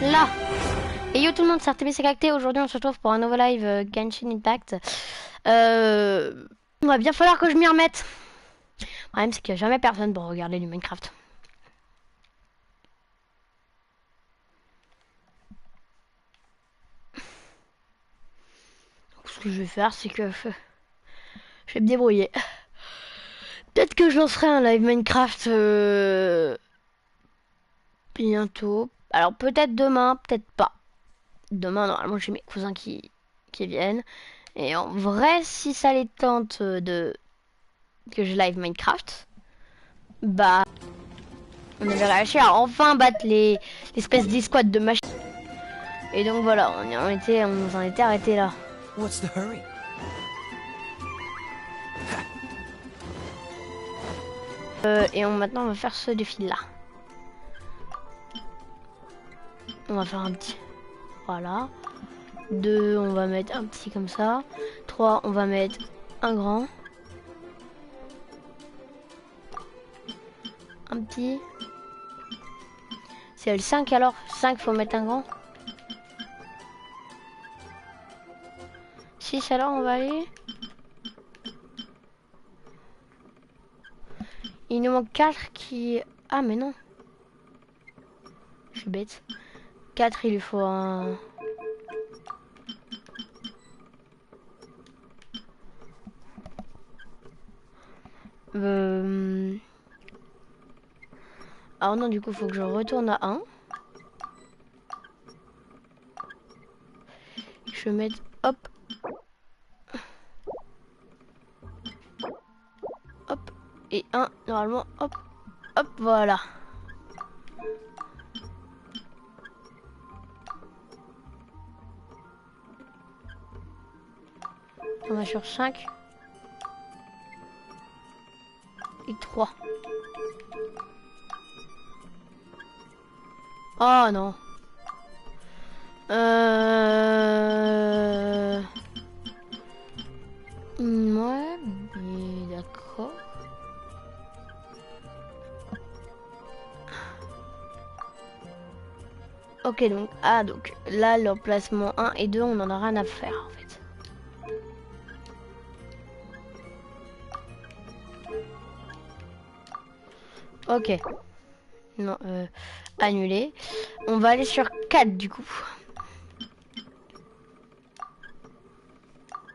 Là. Et yo tout le monde, c'est RTB Cacté. Aujourd'hui on se retrouve pour un nouveau live Genshin Impact. Il va bien falloir que je m'y remette. Le problème c'est qu'il n'y a jamais personne pour regarder du Minecraft. Donc, ce que je vais faire c'est que je vais me débrouiller. Peut-être que je lancerai un live Minecraft bientôt. Alors peut-être demain, peut-être pas. Demain normalement j'ai mes cousins qui viennent. Et en vrai si ça les tente que je live Minecraft, bah on avait réussi à enfin battre l'espèce d'escouade de machines. Et donc voilà, on nous en était arrêté là. What's the hurry? Maintenant on va faire ce défi là. On va faire un petit. Voilà. 2, on va mettre un petit comme ça. 3, on va mettre un grand. Un petit. C'est le 5 alors. 5, faut mettre un grand. 6 alors, on va aller. Il nous manque 4 qui... Ah mais non. Je suis bête. 4, il lui faut un... Alors non, du coup, faut que je retourne à 1. Je vais mettre... Hop. Hop. Et 1, normalement. Hop. Hop, voilà. On va sur 5. Et 3. Oh non. Ouais, mais d'accord. Ok, donc, donc là, l'emplacement 1 et 2, on en a rien à faire en fait. Ok. Non, annulé. On va aller sur 4 du coup.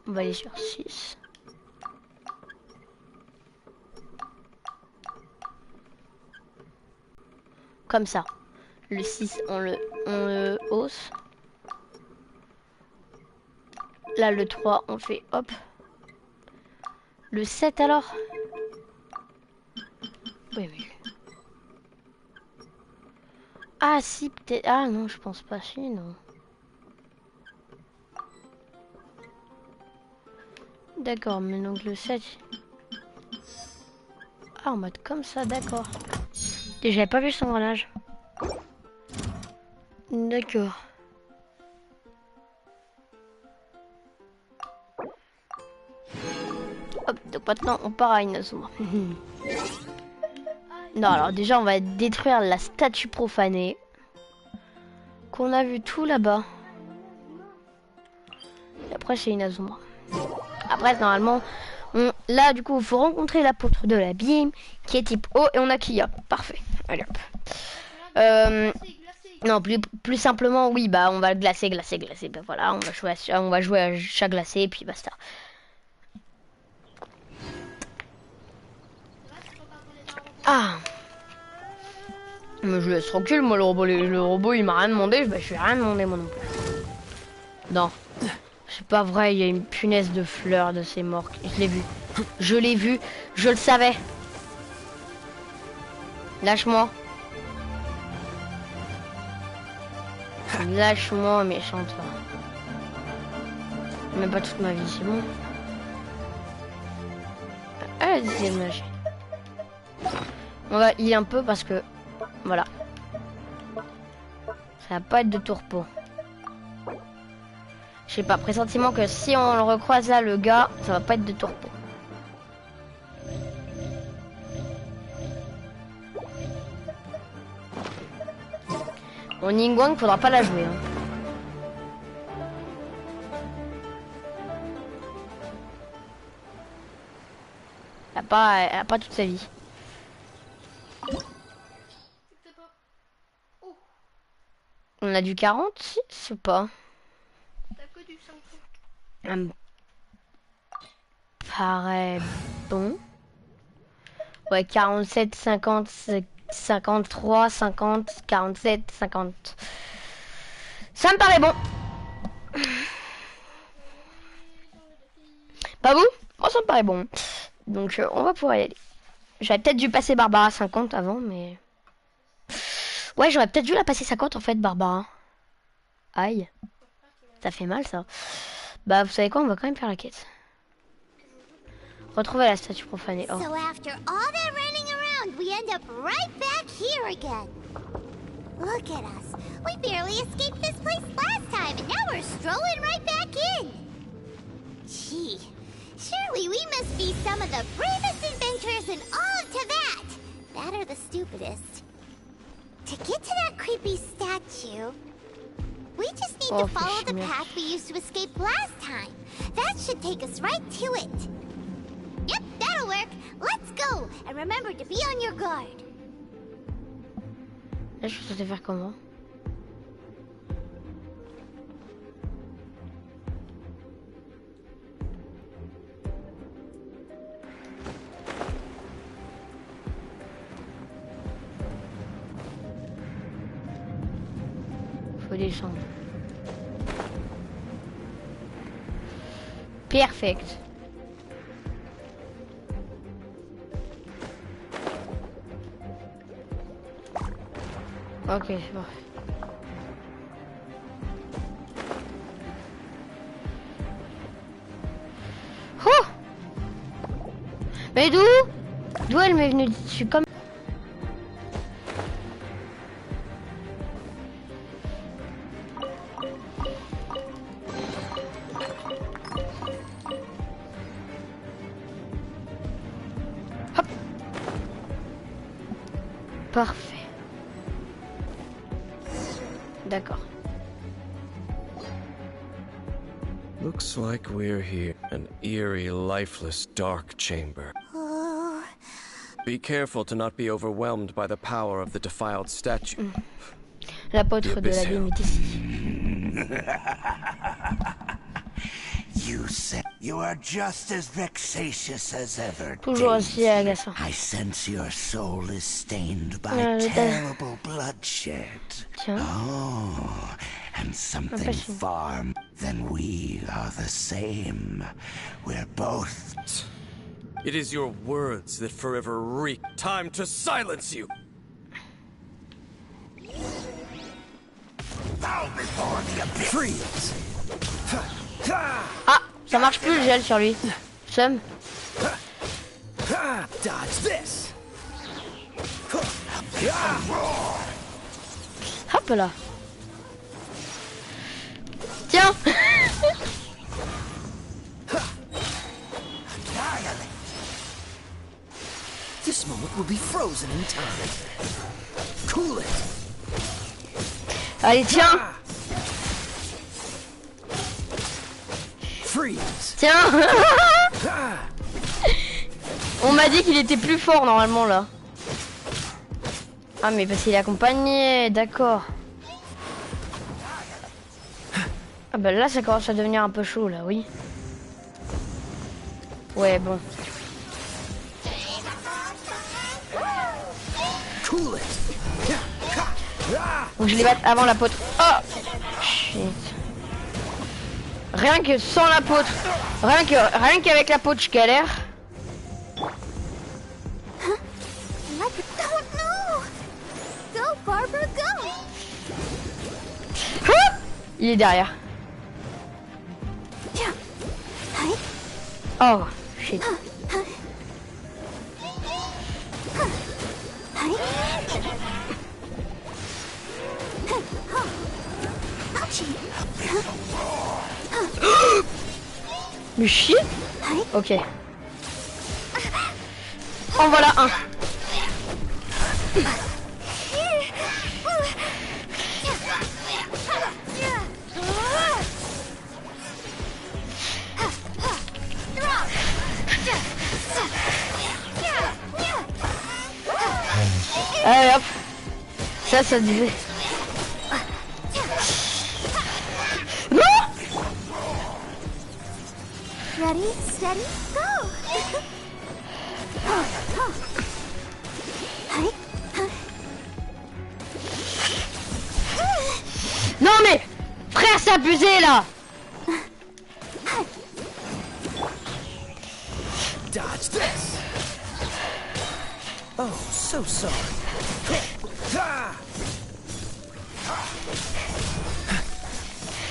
On va aller sur 6. Comme ça. Le 6, on le hausse. Là, le 3, on fait hop. Le 7 alors. Oui, mais... Ah si, peut-être... Ah non, je pense pas. Si, non. D'accord, mais donc le 7... Ah, en mode comme ça, d'accord. Et j'avais pas vu son engrenage. D'accord. Hop, donc maintenant on part à Inazuma. Non, alors déjà on va détruire la statue profanée. Qu'on a vu tout là-bas. Et après c'est Inazuma. Après normalement, là du coup il faut rencontrer l'apôtre de l'abîme qui est type O et on a Kia. Parfait. Allez hop. Non, plus simplement, oui, bah on va glacer. Bah voilà, on va jouer à chat glacé et puis basta. Ah. Mais je laisse tranquille, moi le robot il m'a rien demandé, bah, je lui ai rien demandé moi non plus. Non. C'est pas vrai, il y a une punaise de fleurs de ces morts. Je l'ai vu. Je l'ai vu, je le savais. Lâche-moi. Lâche-moi, méchante. Même pas toute ma vie, c'est bon. Allez, c'est lâcher. On va heal un peu parce que... Voilà. Ça va pas être de tourpeau. Je sais pas, pressentiment que si on le recroise là, le gars, ça va pas être de tourpeau. Bon, Ningguang, faudra pas la jouer. Hein. Elle a pas toute sa vie. On a du 46 ou pas? T'as que du 50. Ça me paraît bon. Ouais, 47, 50, 53, 50, 47, 50. Ça me paraît bon. Pas vous? Moi, ça me paraît bon. Donc, on va pouvoir y aller. J'aurais peut-être dû passer Barbara 50 avant, mais... Ouais, j'aurais peut-être dû la passer 50 en fait, Barbara. Aïe. Ça fait mal, ça. Bah, vous savez quoi? On va quand même faire la quête. Retrouver la statue profanée. Oh. So after all that running around, we end up right back here again. Look at us. We barely escaped this place last time, and now we're strolling right back in. Gee, surely we must be some of the bravest adventurers in all of Teyvat. That or the stupidest. To get to that creepy statue, we just need to follow the path we used to escape last time. That should take us right to it. Yep, that'll work. Let's go. And remember to be on your guard. Là, je peux te faire comment? Faut descendre. Perfect. Ok, bon. Oh! Mais d'où? D'où elle m'est venue dessus comme... Hop! Parfait. D'accord. Looks like we're here. An eerie, lifeless, dark chamber. Be careful to not be overwhelmed by the power of the defiled statue. L'apôtre de l'abîme est ici. You said you are just as vexatious as ever. Toujours aussi agaçant. I sense your soul is stained by terrible bloodshed. Tiens. Oh, and something far. Then we are the same. We're both. It is your words that forever reek. Time to silence you. Bow before the abyss. Freeze. Ah, ça marche plus le gel sur lui. Somme. Dodge this. Hop là. Tiens. This moment will be frozen in time. Cool it. Allez, tiens. Freeze. Tiens. On m'a dit qu'il était plus fort normalement là. Ah mais parce qu'il est accompagné, d'accord. Ah bah là ça commence à devenir un peu chaud là, oui. Ouais bon. Faut que je les batte avant l'apôtre. Oh shit. Rien que sans l'apôtre. Rien qu'avec l'apôtre je galère. Il est derrière. Oh shit. Mais chier. Ok. En voilà un. Allez hop. Ça disait. Non. Ready, steady, go! Non mais frère, c'est abusé là. Dodge this. Oh, so sorry.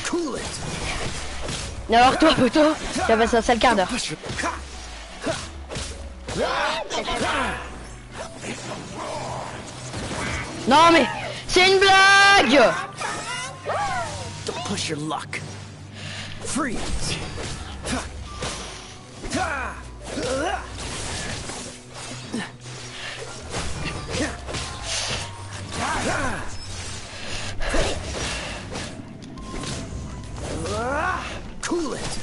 Cool it. Alors toi poteau, tu vas passer un sale quart d'heure. Non mais c'est une blague. Don't push your luck. Freeze. Cool it.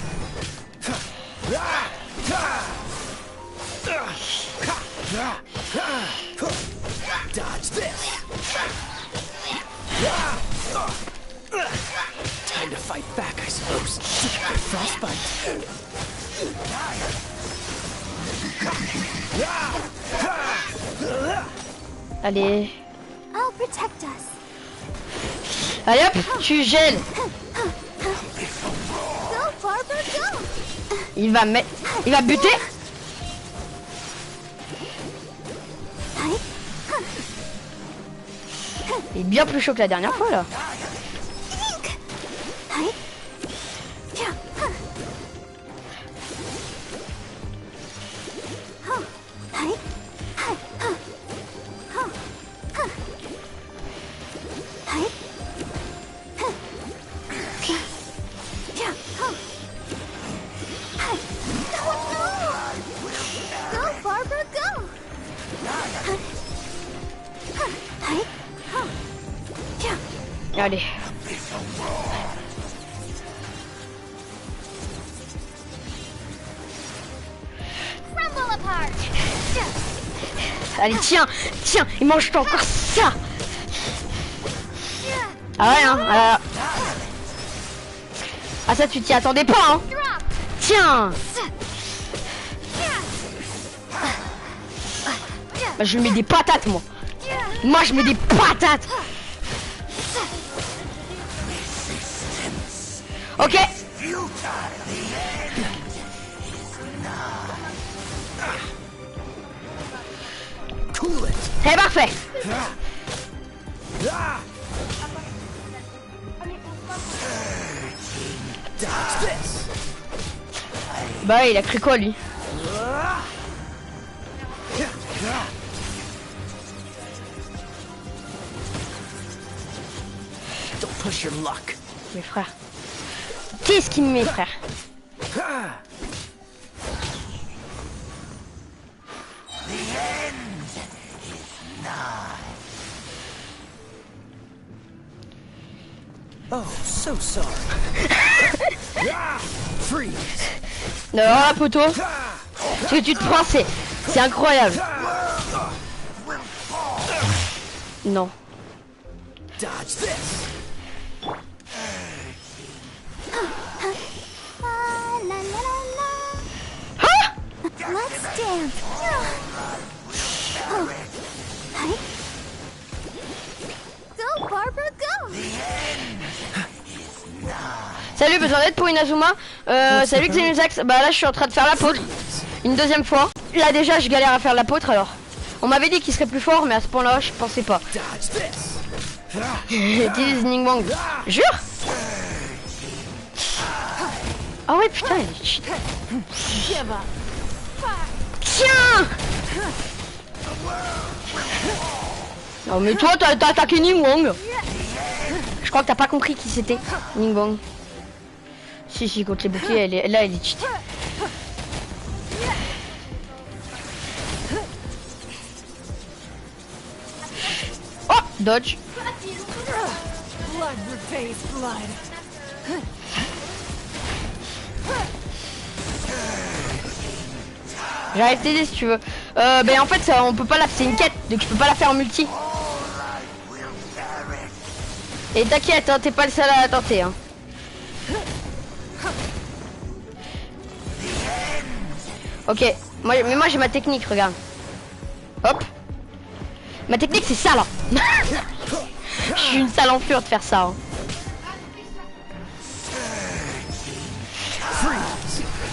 Dodge this. Time to fight back, I suppose. Frostbite. Allez. I'll protect us. Allez hop, tu gèles. Go, Barbara, go! Il va mettre. Il va buter. Il est bien plus chaud que la dernière fois là. Go, Barbara, go! Allez. Crumble apart! Allez, tiens, il mange pas encore ça. Ah ouais, hein. Ah ça, tu t'y attendais pas, hein. Tiens. Bah, je mets des patates, moi. Moi, je mets des patates. Ok. C'est parfait. Bah il a cru quoi lui? Don't push your luck. Mes frères. Qu'est-ce qu'il me met, frère? Oh, so sorry. Freeze. Alors là, poteau, ce que tu te prends, c'est incroyable. Non. Dodge this. La, la, la, la. Hein? Let's dance. Go, Barbara, go! Salut, besoin d'aide pour Inazuma. Salut Xenusax. Bah là, je suis en train de faire l'apôtre. Une deuxième fois. Là déjà, je galère à faire l'apôtre alors. On m'avait dit qu'il serait plus fort, mais à ce point-là, je pensais pas. Utilise Ningbang. Jure? Ah ouais, putain, il est cheat. Tiens! Non mais toi, t'as attaqué Ningbang. Je crois que t'as pas compris qui c'était, Ningbang. Si, contre les boucliers, elle est cheat. Oh, dodge. Blood repays blood. J'arrive t'aider si tu veux. Ben en fait ça, on peut pas la, c'est une quête, donc je peux pas la faire en multi. Et t'inquiète, hein, t'es pas le seul à la tenter. Hein. Ok, mais moi j'ai ma technique, regarde. Hop. Ma technique c'est ça là. Je suis une sale enflure de faire ça. Hein.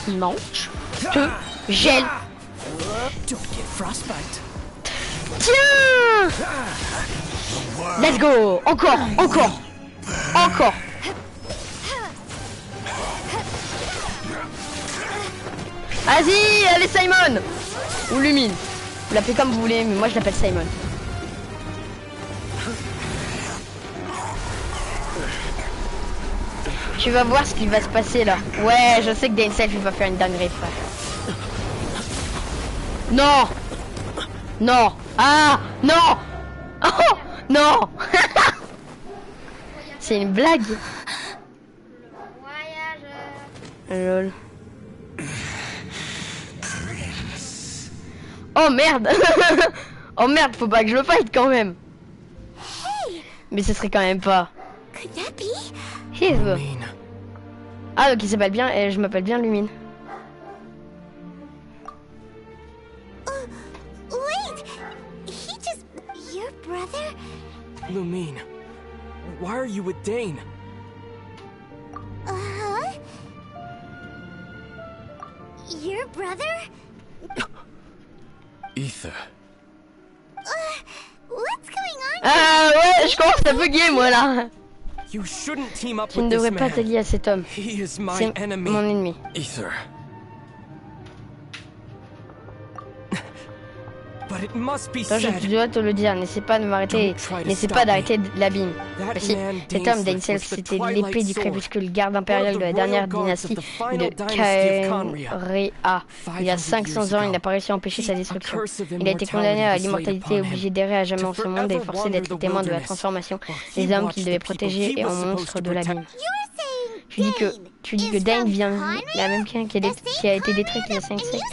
Non, je te gèle. Tiens. Let's go. Encore. Vas-y, allez Simon. Ou Lumine. Vous l'appelez comme vous voulez, mais moi je l'appelle Simon. Tu vas voir ce qui va se passer là. Ouais, je sais que Dainsel il va faire une dinguerie, frère. Non. Non. Ah, non. Oh, non. C'est une blague. Lol. Oh merde. Oh merde, faut pas que je le fight quand même. Mais ce serait quand même pas. Ah donc il s'appelle bien et je m'appelle bien Lumine. Wait, he just... your brother? Lumine, why are you with Dane? Uh-huh? Your brother? Ether. What's going on? Ah ouais, je commence à bugger moi là. You shouldn't team up Tu ne with this devrais pas man. t'allier à cet homme. He is my C'est enemy. mon ennemi. Ether. But it must be Toi, je said. dois te le dire, n'essaie pas de m'arrêter, n'essaie pas d'arrêter l'abîme. That Si, man cet homme Dainsel Dainsel, was the c'était Twilight l'épée du Sword, crépuscule, garde impérial de la one of the dernière royal guards of dynastie the final de dynasty of Conria. Kaenria. Il y a 500 ans, il n'a pas réussi à empêcher sa destruction. Il a été condamné à l'immortalité et obligé d'errer à jamais en ce monde et forcé d'être témoin de la transformation des hommes qu'il devait protéger et en monstres de l'abîme. Tu dis que Dane vient de la même qui a été détruite il y a 5 siècles,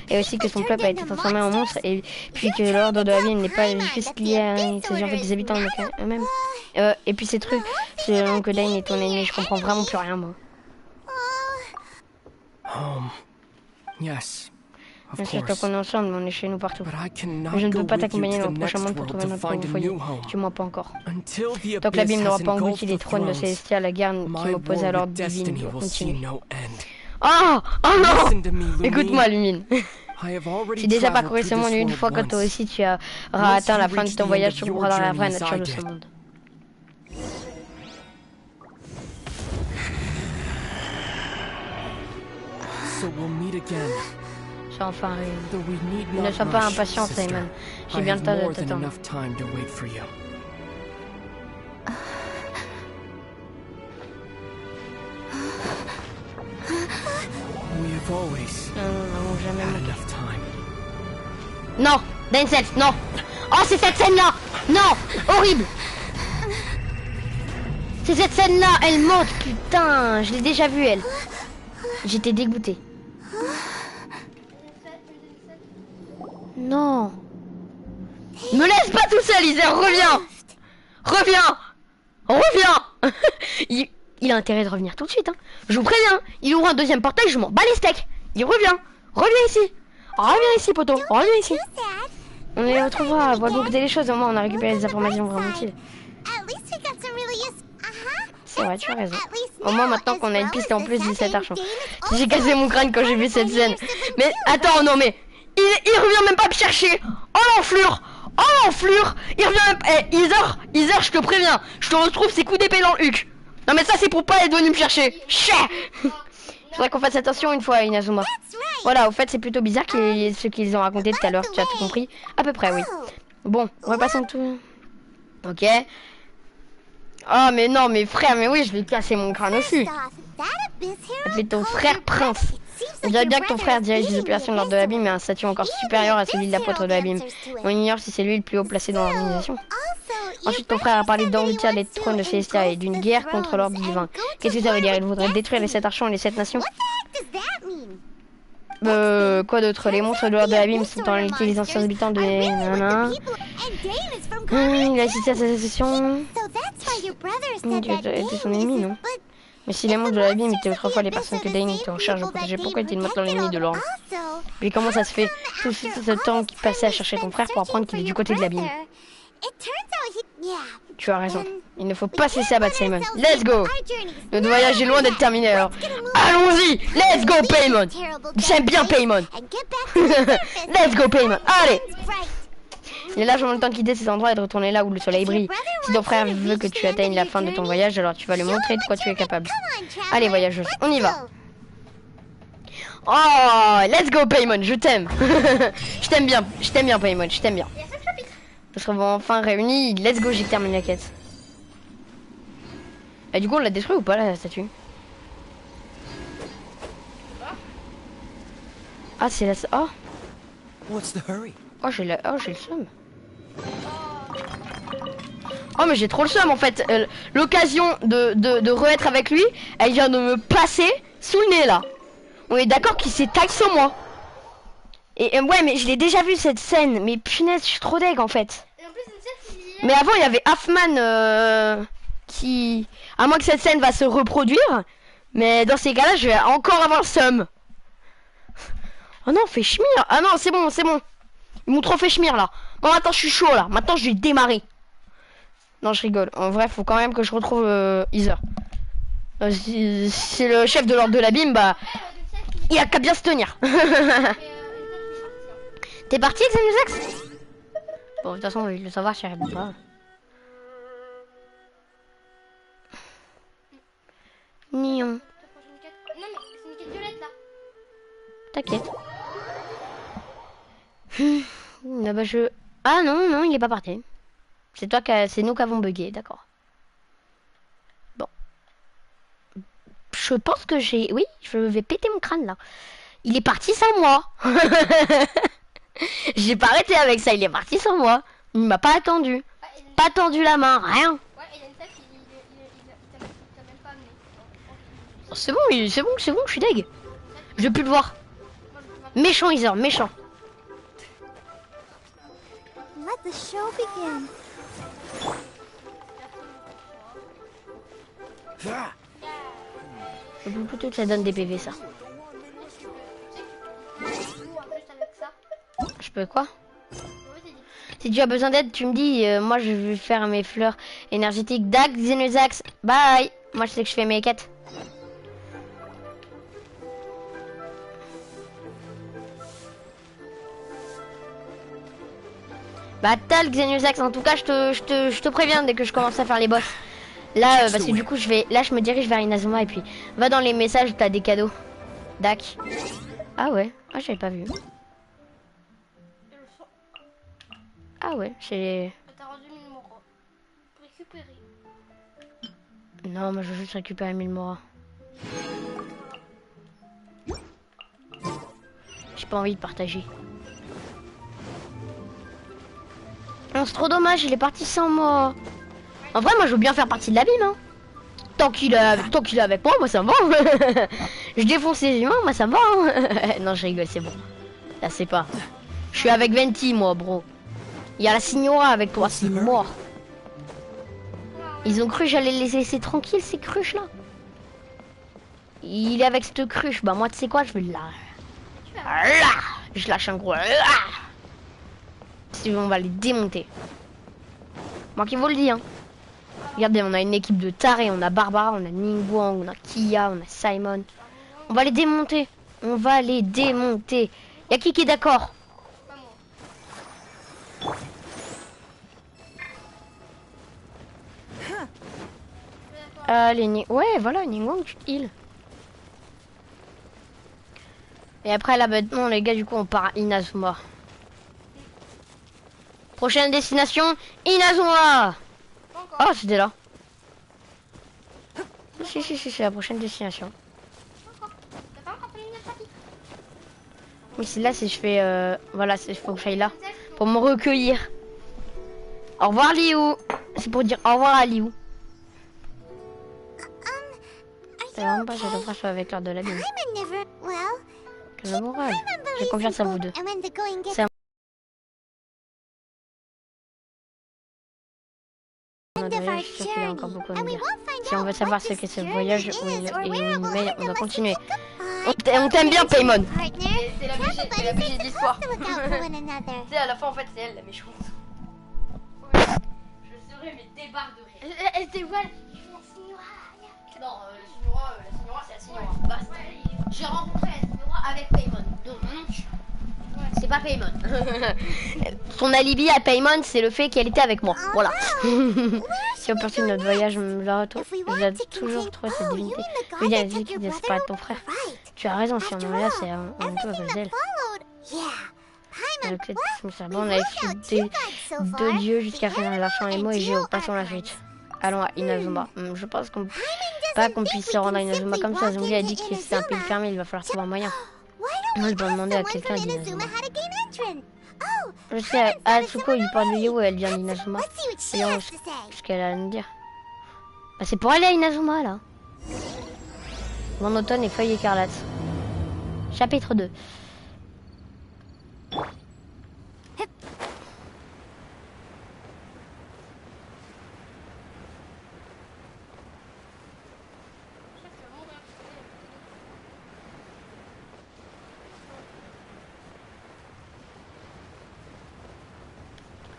et aussi que son peuple a été transformé en monstre, et puis que l'ordre de la ville n'est pas juste lié à il s'agit en fait des habitants eux-mêmes. Et puis ces trucs, selon que Dane est ton ennemi, je comprends vraiment plus rien moi. Yes. Bien sûr, tant qu'on est ensemble, on est chez nous partout. But I cannot Mais je ne go peux pas with you t'accompagner to dans the le prochain next monde pour world trouver to notre find a foyer. new home. Tu moi pas encore. Until the Tant que abyss l'abîme n'aura has pas engulfed englouti les the trônes de thrones, Célestia, la guerre qui my m'oppose war à l'ordre with divin destiny doit will see continuer. no end. Oh non. Listen to me, Lumine. Écoute-moi, Lumine. I have already J'ai déjà traveled parcouru ce through monde this une world fois, quand toi once. aussi tu auras Once atteint you la fin de reach ton the voyage, end tu of your comprendras la vraie journey as nature I de ce did. monde. So we'll meet again. J'ai enfin réussi. Though we need Ne not sois pas rush, impatient, sister. Simon. J'ai I bien le have temps de more than t'attendre. enough time to wait for you. We have always Non, jamais had manqué. enough time. Non, Denzel, non. Oh, c'est cette scène-là. Non, horrible. C'est cette scène-là, elle monte, putain. Je l'ai déjà vue, elle. J'étais dégoûtée. Non. Me laisse pas tout seul, Isère, reviens. Reviens. Il a intérêt de revenir tout de suite, hein. Je vous préviens, il ouvre un deuxième portail, je m'en bats les steaks. Il revient. Reviens ici, poteau. Reviens ici. On les retrouvera. Voilà donc les choses. Au moins, on a récupéré des informations vraiment utiles. C'est vrai, tu as raison. Au moins, maintenant qu'on a une piste en plus de cet argent. J'ai cassé mon crâne quand j'ai vu cette scène. Mais attends, non mais il revient même pas me chercher. Oh l'enflure. Il revient même pas. Eh, Heather, je te préviens. Je te retrouve ces coups d'épée dans le huc. Non mais ça c'est pour pas être venu me chercher. Chais. Faudrait qu'on fasse attention une fois à Inazuma. Voilà, au fait c'est plutôt bizarre ce qu'ils ont raconté tout à l'heure. Tu as tout compris? À peu près, oui. Bon, repassons tout. Ok. Ah mais non, mais frère, mais oui, je vais casser mon crâne aussi. Appelez ton frère Prince. On dirait bien que ton frère dirige les opérations de l'ordre de l'abîme, mais à un statut encore supérieur à celui de l'apôtre de l'abîme. On ignore si c'est lui le plus haut placé dans l'organisation. Ensuite, ton frère a parlé d'engloutir les trônes de Célestia et d'une guerre contre l'ordre divin. Qu'est-ce que ça veut dire? Il voudrait détruire les 7 archons et les 7 nations? Quoi d'autre? Les monstres de l'ordre de l'abîme sont en réalité les anciens habitants de... Nanana. Il a assisté à cette session. Tu étais son ennemi, non? Mais si les monstres de l'abîme étaient autrefois les personnes que Dane était en charge de protéger, pourquoi était maintenant l'ennemi de l'ordre? Mais comment ça se fait? Tout ce temps qu'il passait à chercher ton frère pour apprendre qu'il est du côté de l'abîme. Tu as raison. Il ne faut pas cesser à battre Simon. Let's go! Notre voyage est loin d'être terminé alors. Allons-y! Let's go, Paimon! J'aime bien Paimon! Let's go, Paimon! Allez! Il est largement le temps de quitter ces endroits et de retourner là où le soleil brille. Si ton frère veut que tu atteignes la fin de ton voyage, alors tu vas lui montrer de quoi tu es capable. Allez, voyageuse, on y va! Oh! Let's go, Paimon! Je t'aime! Je t'aime bien, Paimon, je t'aime bien. Nous serons enfin réunis. Let's go, j'ai terminé la quête. Et du coup, on l'a détruit ou pas la statue? Ah, c'est la... Oh! What's the hurry? Oh, j'ai le seum. Oh, mais j'ai trop le seum en fait. L'occasion de re-être avec lui, elle vient de me passer sous le nez là. On est d'accord qu'il s'est taille sur moi. Et ouais, mais je l'ai déjà vu cette scène. Mais punaise, je suis trop deg en fait. Mais avant, il y avait Hoffman qui... À moins que cette scène va se reproduire. Mais dans ces cas-là, je vais encore avoir le seum. Oh non, fait schmir. Ah non, c'est bon, c'est bon. Ils m'ont trop fait schmir là. Bon, maintenant je suis chaud là. Maintenant je vais démarrer. Non, je rigole. En vrai, faut quand même que je retrouve Heather. C'est le chef de l'ordre de l'abîme, bah... Il a qu'à bien se tenir. T'es parti, Xenusax? Bon, de toute façon, il veut le savoir si j'arrive pas. Mignon. T'inquiète. Ah bah je... Ah non, non, il est pas parti. C'est toi c'est nous qui avons bugué, d'accord. Bon. Je pense que j'ai... Oui, je vais péter mon crâne là. Il est parti sans moi. J'ai pas arrêté avec ça, il est parti sans moi. Il m'a pas attendu. Pas tendu la main, rien. Oh, c'est bon, c'est bon, je suis deg. Je veux plus le voir. Méchant Heather, méchant. Let the show begin. Plutôt que ça donne des PV ça. Je peux quoi? Si tu as besoin d'aide, tu me dis. Moi, je vais faire mes fleurs énergétiques. Dac, Xenusax. Bye. Moi, je sais que je fais mes quêtes. Bah, tal Xenusax. En tout cas, je te préviens dès que je commence à faire les boss. Là, parce que du coup, là, je me dirige vers Inazuma et puis va dans les messages, t'as des cadeaux. Dac. Ah ouais. Ah, j'avais pas vu. Ah ouais, c'est... Non, moi je veux juste récupérer 1000 moras. J'ai pas envie de partager. Non, c'est trop dommage, il est parti sans moi. En vrai, moi je veux bien faire partie de l'abîme. Hein. Tant qu'il est avec moi ça me va. Je défonce les humains, moi ça me va. Hein. Non, je rigole, c'est bon. Là, c'est pas. Je suis avec Venti, moi, bro. Il y a la signora avec toi, c'est mort. Ils ont cru que j'allais les laisser tranquilles, ces cruches là. Il est avec cette cruche, bah moi tu sais quoi, je vais là. Je lâche un gros. Si on va les démonter. Moi qui vous le dis hein. Regardez, on a une équipe de tarés, on a Barbara, on a Ningguang, on a Kia, on a Simon. On va les démonter. On va les démonter. Y'a qui est d'accord? Ouais, voilà, Ningguang, tu te heal. Et après, là, maintenant, les gars, du coup, on part à Inazuma. Prochaine destination, Inazuma. Oh, c'était là. Si, c'est la prochaine destination. Oui, c'est là, si je fais... Voilà, il faut que j'aille là. Pour me recueillir. Au revoir, Liu. C'est pour dire au revoir à Liu. C'est vraiment pas, j'ai le avec l'heure de la vie. Well, Que le moral. J'ai confiance à vous deux. And when the going gets C'est un voyage, je suis sûr qu'il y a encore beaucoup à nous dire. Si on veut savoir ce qu'est ce voyage où il nous mène, on doit continuer. On t'aime bien, Paimon. C'est la BG de l'histoire. Tu sais, à la fin, en fait, c'est elle la méchante. Je serai mes débarques de rire. Elle dévoile. Non, la signora, c'est la signora. Basta. J'ai rencontré la signora avec Paimon. Donc, c'est pas Paimon. Son alibi à Paimon, c'est le fait qu'elle était avec moi. Voilà. Si on poursuit notre voyage, j'ai toujours trouvé cette divinité. Oui, elle dit qu'il disparaît de ton frère. Tu as raison, si on en est là, c'est un tout à cause d'elle. Avec cette serpent, on a exécuté deux dieux jusqu'à présent, l'argent et moi et Géo. Passons à la suite. Allons à Inazuma. Je pense qu'on puisse se rendre à Inazuma comme ça. Zombie a dit que c'est un pays fermé, il va falloir trouver un moyen. Moi, je dois demander à quelqu'un d'Inazuma. Je sais, Atsuko, il parle de Yooo et elle vient d'Inazuma. Voyons ce qu'elle a à nous dire. Bah, c'est pour aller à Inazuma, là. Monotone et feuille écarlate. Chapitre 2.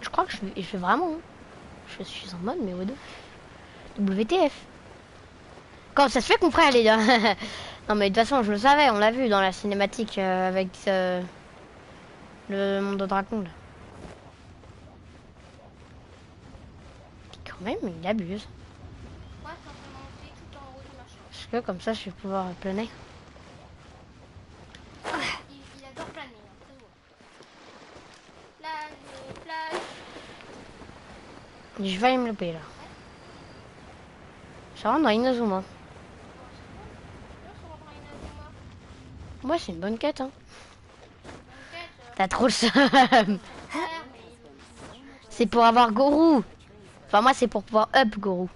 Je crois que je fais vraiment. Je suis en mode, mais WTF. Quand ça se fait qu'on ferait aller là. Non mais de toute façon je le savais, on l'a vu dans la cinématique avec le monde de dragon là. Quand même il abuse. Ouais, quand on a monté tout en haut du machin. Parce que comme ça je vais pouvoir planer. Il adore planer, hein, ça se voit. Plage. Je vais aller me louper là. Ça rentre dans Inazuma. Moi c'est une bonne quête hein. T'as trop le seum. C'est pour avoir Goro. Enfin moi c'est pour pouvoir up Goro.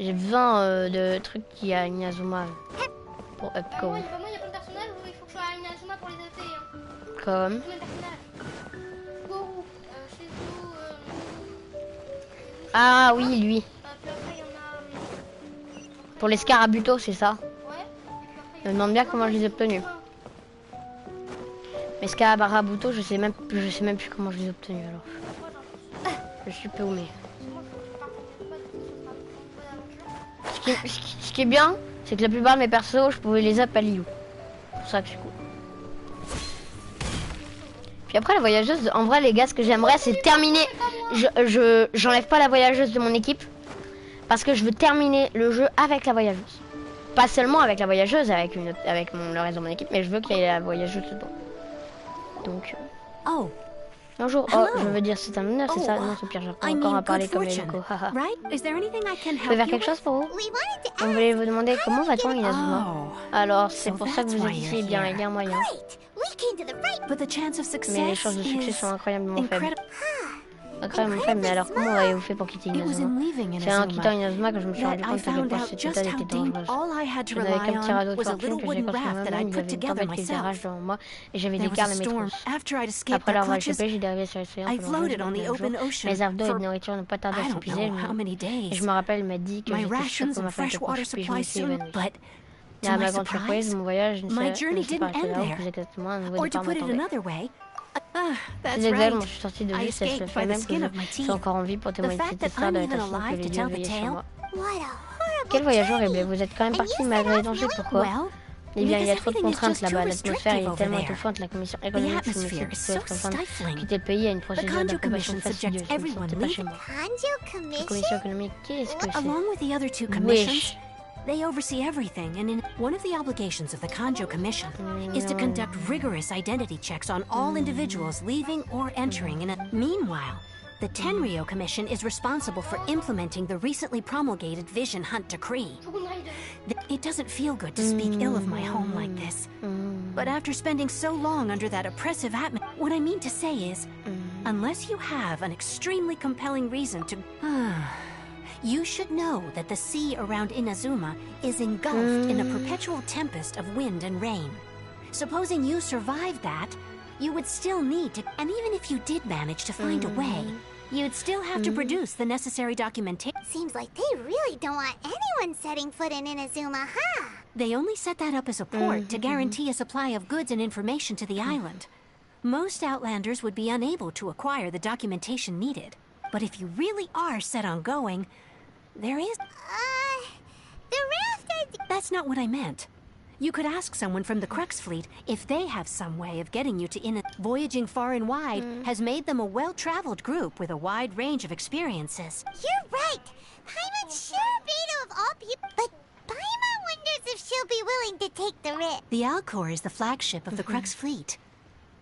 J'ai besoin de trucs qui a Inazuma pour up Goro. Moi il y a plein de personnages où il faut que je sois à Inazuma pour les upper. Hein. Comme Plein de personnages. Goro, chez vous. ah oui lui. Puis après il y en a. Pour les scarabutos c'est ça. Ouais. Je me demande bien comment je les ai obtenus. Mais Scarabuto, je sais même plus comment je les ai obtenus alors. Je suis paumé. Ce qui est bien, c'est que la plupart de mes persos, je pouvais les up à Liu. C'est pour ça que c'est cool. Puis après la voyageuse, en vrai les gars, ce que j'aimerais c'est terminer. J'enlève pas la voyageuse de mon équipe parce que je veux terminer le jeu avec la voyageuse. Pas seulement avec la voyageuse, avec le reste de mon équipe, mais je veux qu'il y ait la voyageuse dedans. Donc, bonjour. Oh, je veux dire, c'est un honneur, c'est ça? Non, c'est pire, j'apprends encore à parler comme Eliko. Je peux faire quelque chose pour vous? On voulait vous demander comment va-t-on à Inazuma? Alors, c'est pour ça que vous êtes ici, eh bien, il y a un moyen. Mais les chances de succès sont incroyablement faibles. Incroyablement faible, mais alors comment avez-vous fait pour quitter Inazuma? C'est en quittant Inazuma que je me suis rendu compte à quel point cette méthode était dangereuse. Je n'avais qu'un petit radeau de fortune que j'ai construit moi-même, il y avait une tempête qui faisait rage devant moi et j'avais des cartes de métros. Après l'avoir échappé, j'ai dérivé sur l'océan pendant jours. Mes arbres d'eau et de nourriture n'ont pas tardé à s'épuiser et je me rappelle, il m'a dit que j'étais sûre que ma femme était proche, puis je me suis évanouie. Et à ma grande surprise, mon voyage ne s'est pas arrêté là, ou plus exactement, un nouveau départ m'attendait. C'est exact, moi je suis sortie de lui, c'est le fait même que je suis encore en vie pour témoigner de cette histoire de l'attention que les dieux veillaient sur moi. Quel voyage horrible, vous êtes quand même parti malgré les dangers, pourquoi? Eh bien, il y a trop de contraintes là-bas, l'atmosphère est tellement étouffante, la commission économique signifie que peut être en train de quitter le pays à une procédure d'approbation fastidieuse, je ne me sentais pas chez moi. La commission économique, qu'est-ce que c'est? Wesh. They oversee everything, and one of the obligations of the Kanjo Commission is to conduct rigorous identity checks on all individuals leaving or entering. Meanwhile, the Tenryo Commission is responsible for implementing the recently promulgated Vision Hunt Decree. It doesn't feel good to speak ill of my home like this, but after spending so long under that oppressive atmosphere, what I mean to say is, unless you have an extremely compelling reason to... You should know that the sea around Inazuma is engulfed in a perpetual tempest of wind and rain. Supposing you survived that, you would still need to, and even if you did manage to find a way, you'd still have to produce the necessary documentation. Seems like they really don't want anyone setting foot in Inazuma, huh? They only set that up as a port to guarantee a supply of goods and information to the island. Most Outlanders would be unable to acquire the documentation needed. But if you really are set on going, there is... the raft... That's not what I meant. You could ask someone from the Crux fleet if they have some way of getting you to Voyaging far and wide has made them a well-traveled group with a wide range of experiences. You're right! Paimon's sure Beto of all people... But Paimon wonders if she'll be willing to take the risk. The Alcor is the flagship of the Crux fleet.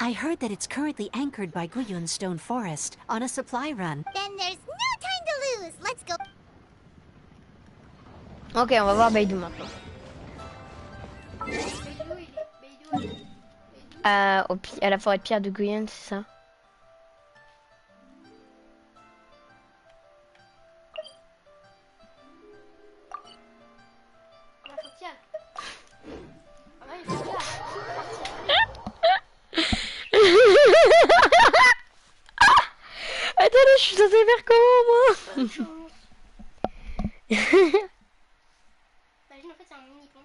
I heard that it's currently anchored by Guyun's Stone Forest on a supply run. Then there's no time to lose. Let's go. Ok, on va voir Beidou maintenant. À la forêt de pierre de Guyane, c'est ça? Attends, je suis censée faire comment moi? Imagine en fait c'est un mini pont.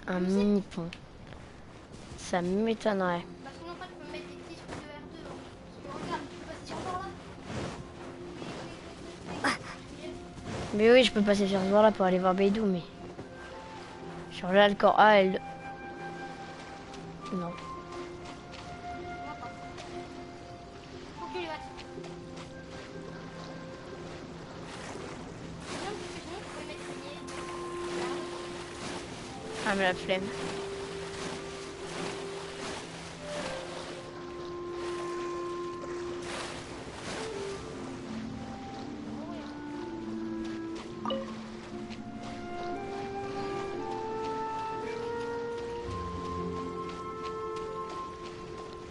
Un mini pont. Ça m'étonnerait. Parce que non, pas tu peux mettre des petits trucs de R2. Hein. Regarde, tu peux passer sur par là. Mais oui, je peux passer sur ce bord là pour aller voir Beidou, mais... Sur l'Alcor A, elle... Non. Ah mais la flemme.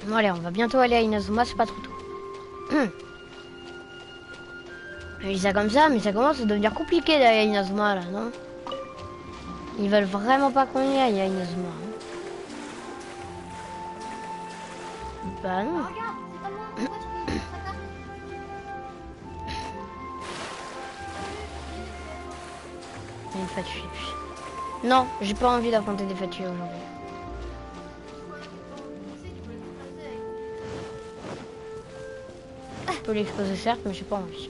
Bon allez, on va bientôt aller à Inazuma, c'est pas trop tôt. Je dis ça comme ça, mais ça commence à devenir compliqué d'aller à Inazuma là, non? Ils veulent vraiment pas qu'on y aille à Inazuma. Hein. Bah non. Il y a une fatue. Non, j'ai pas envie d'affronter des fatues aujourd'hui. Je peux l'exposer certes, mais j'ai pas envie.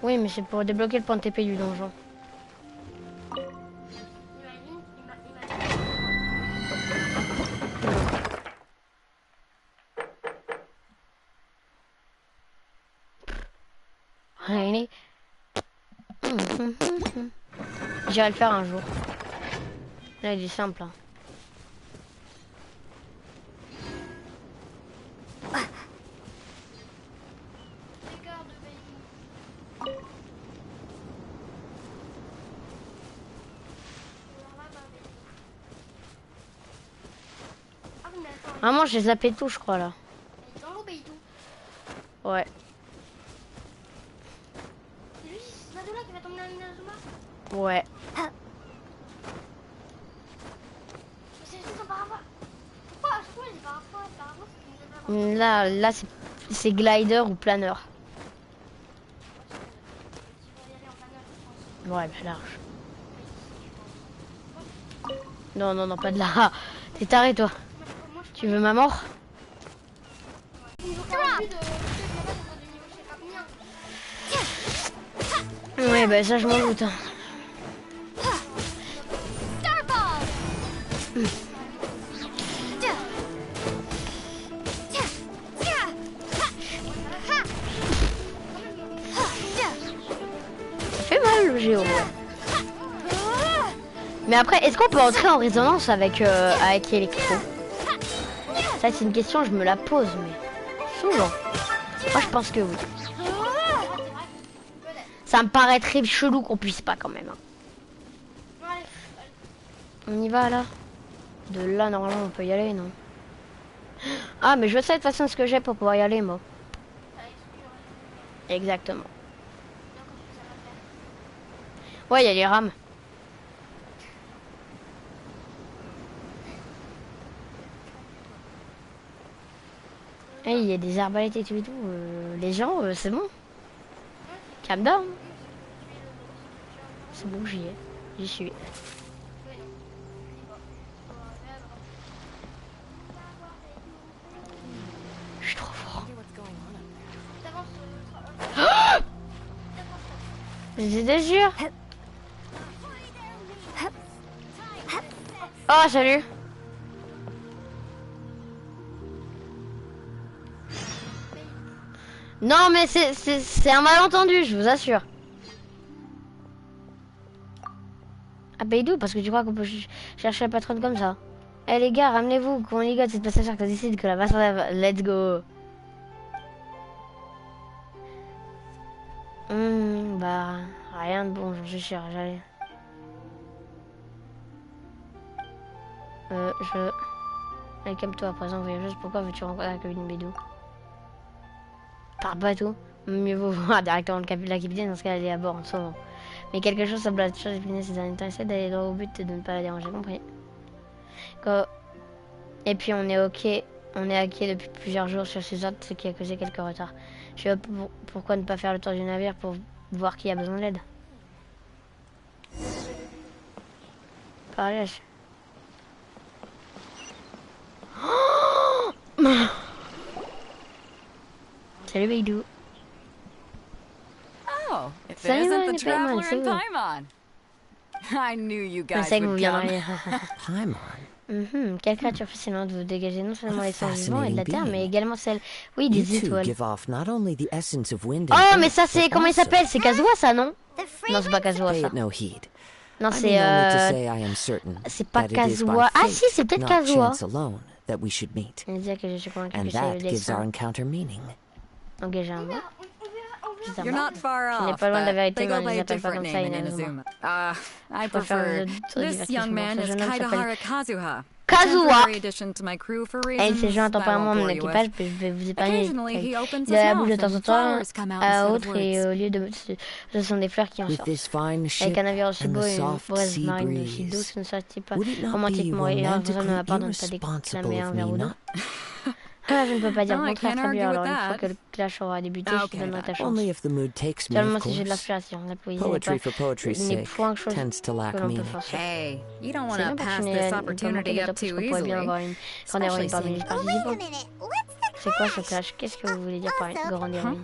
Oui, mais c'est pour débloquer le point de TP du donjon. Allez. J'irai le faire un jour. Là, il est simple. Hein. Vraiment, j'ai zappé tout, je crois, là. Dans l'eau, Beidou. Ouais. C'est lui, ce là qui va t'emmener à Inazuma. Ouais. Mais c'est juste un parapluie. Pourquoi à chaque fois il est parapluie, Là, c'est glider ou planeur. Ouais, mais large. Non, non, non, pas de là. T'es taré, toi. Tu veux ma mort? Ouais, bah ça, je m'en doute. Hein. Ça fait mal le géo. Mais après, est-ce qu'on peut entrer en résonance avec Electro? Ça, c'est une question, je me la pose, mais souvent. Moi, je pense que oui. Ça me paraît très chelou qu'on puisse pas quand même. Hein. On y va là? De là, normalement, on peut y aller, non? Ah, mais je sais de toute façon ce que j'ai pour pouvoir y aller, moi. Exactement. Ouais, il y a les rames. Et il y a des arbalètes et tout et tout. Les gens, c'est bon. Calm down. C'est bon, j'y ai. J'y suis. Je suis trop fort. Je te jure. Oh, salut. Non, mais c'est un malentendu, je vous assure. Ah, Beidou, parce que tu crois qu'on peut chercher la patronne comme ça. Eh les gars, ramenez-vous, qu'on ligote cette passagère qui décide que la passerelle va... Let's go. Bah, rien de bon, j'en suis sûr, j'allais... Allez, calme-toi, à présent, voyageuse, pourquoi veux-tu rencontrer la cabine Beidou? Par bateau, mieux vaut voir directement la capitaine dans ce qu'elle est à bord en ce moment. Mais quelque chose semble être chose ces derniers temps, essaie d'aller droit au but et de ne pas la déranger, compris? Et puis on est à quai depuis plusieurs jours sur ces ordres, ce qui a causé quelques retards. Je sais pas pourquoi ne pas faire le tour du navire pour voir qui a besoin d'aide. Parlez. Salut Beidou. Oh, if it isn't the traveler in Paimon. I knew you guys would come. Paimon? Quelle créature fascinante, vous dégagez non seulement l'essence du vent et de la terre, mais également celle, oui, des étoiles. Oh, mais ça c'est, comment il s'appelle? C'est Kazuha ça, non? Non, c'est pas Kazuha ça. Non, c'est pas Kazuha. Ah si, c'est peut-être Kazuha. Dire que je suis convaincue que c'est le destin. Ok, j'ai un mot. You're not far off, but they go by a different name in Inazuma. I prefer... This young man is Kaidahara Kazuha. Kazuha! Elle s'est jointe temporairement à mon équipage, puis je vais vous épargner. Il a la bouche de temps en temps à autre et au lieu de... Ce sont des fleurs qui en sortent. Avec un navire aussi beau et une braise marine aussi douce, ne serait-il pas romantiquement irresponsable de ma part de ne pas déclamer un verre ou deux? Ah, je ne peux pas dire le contraire, très bien. Alors, une fois que le clash aura débuté, je te donnerai ta chance. Seulement si j'ai de l'inspiration. La poésie n'est pas une chose que l'on peut forcer. Hey, you don't C'est want bien to pass continuer this à opportunity up too pourrait bien easily. avoir une grande héroïne parmi les participants. C'est quoi ce clash? Qu'est-ce que vous voulez dire par une grande héroïne?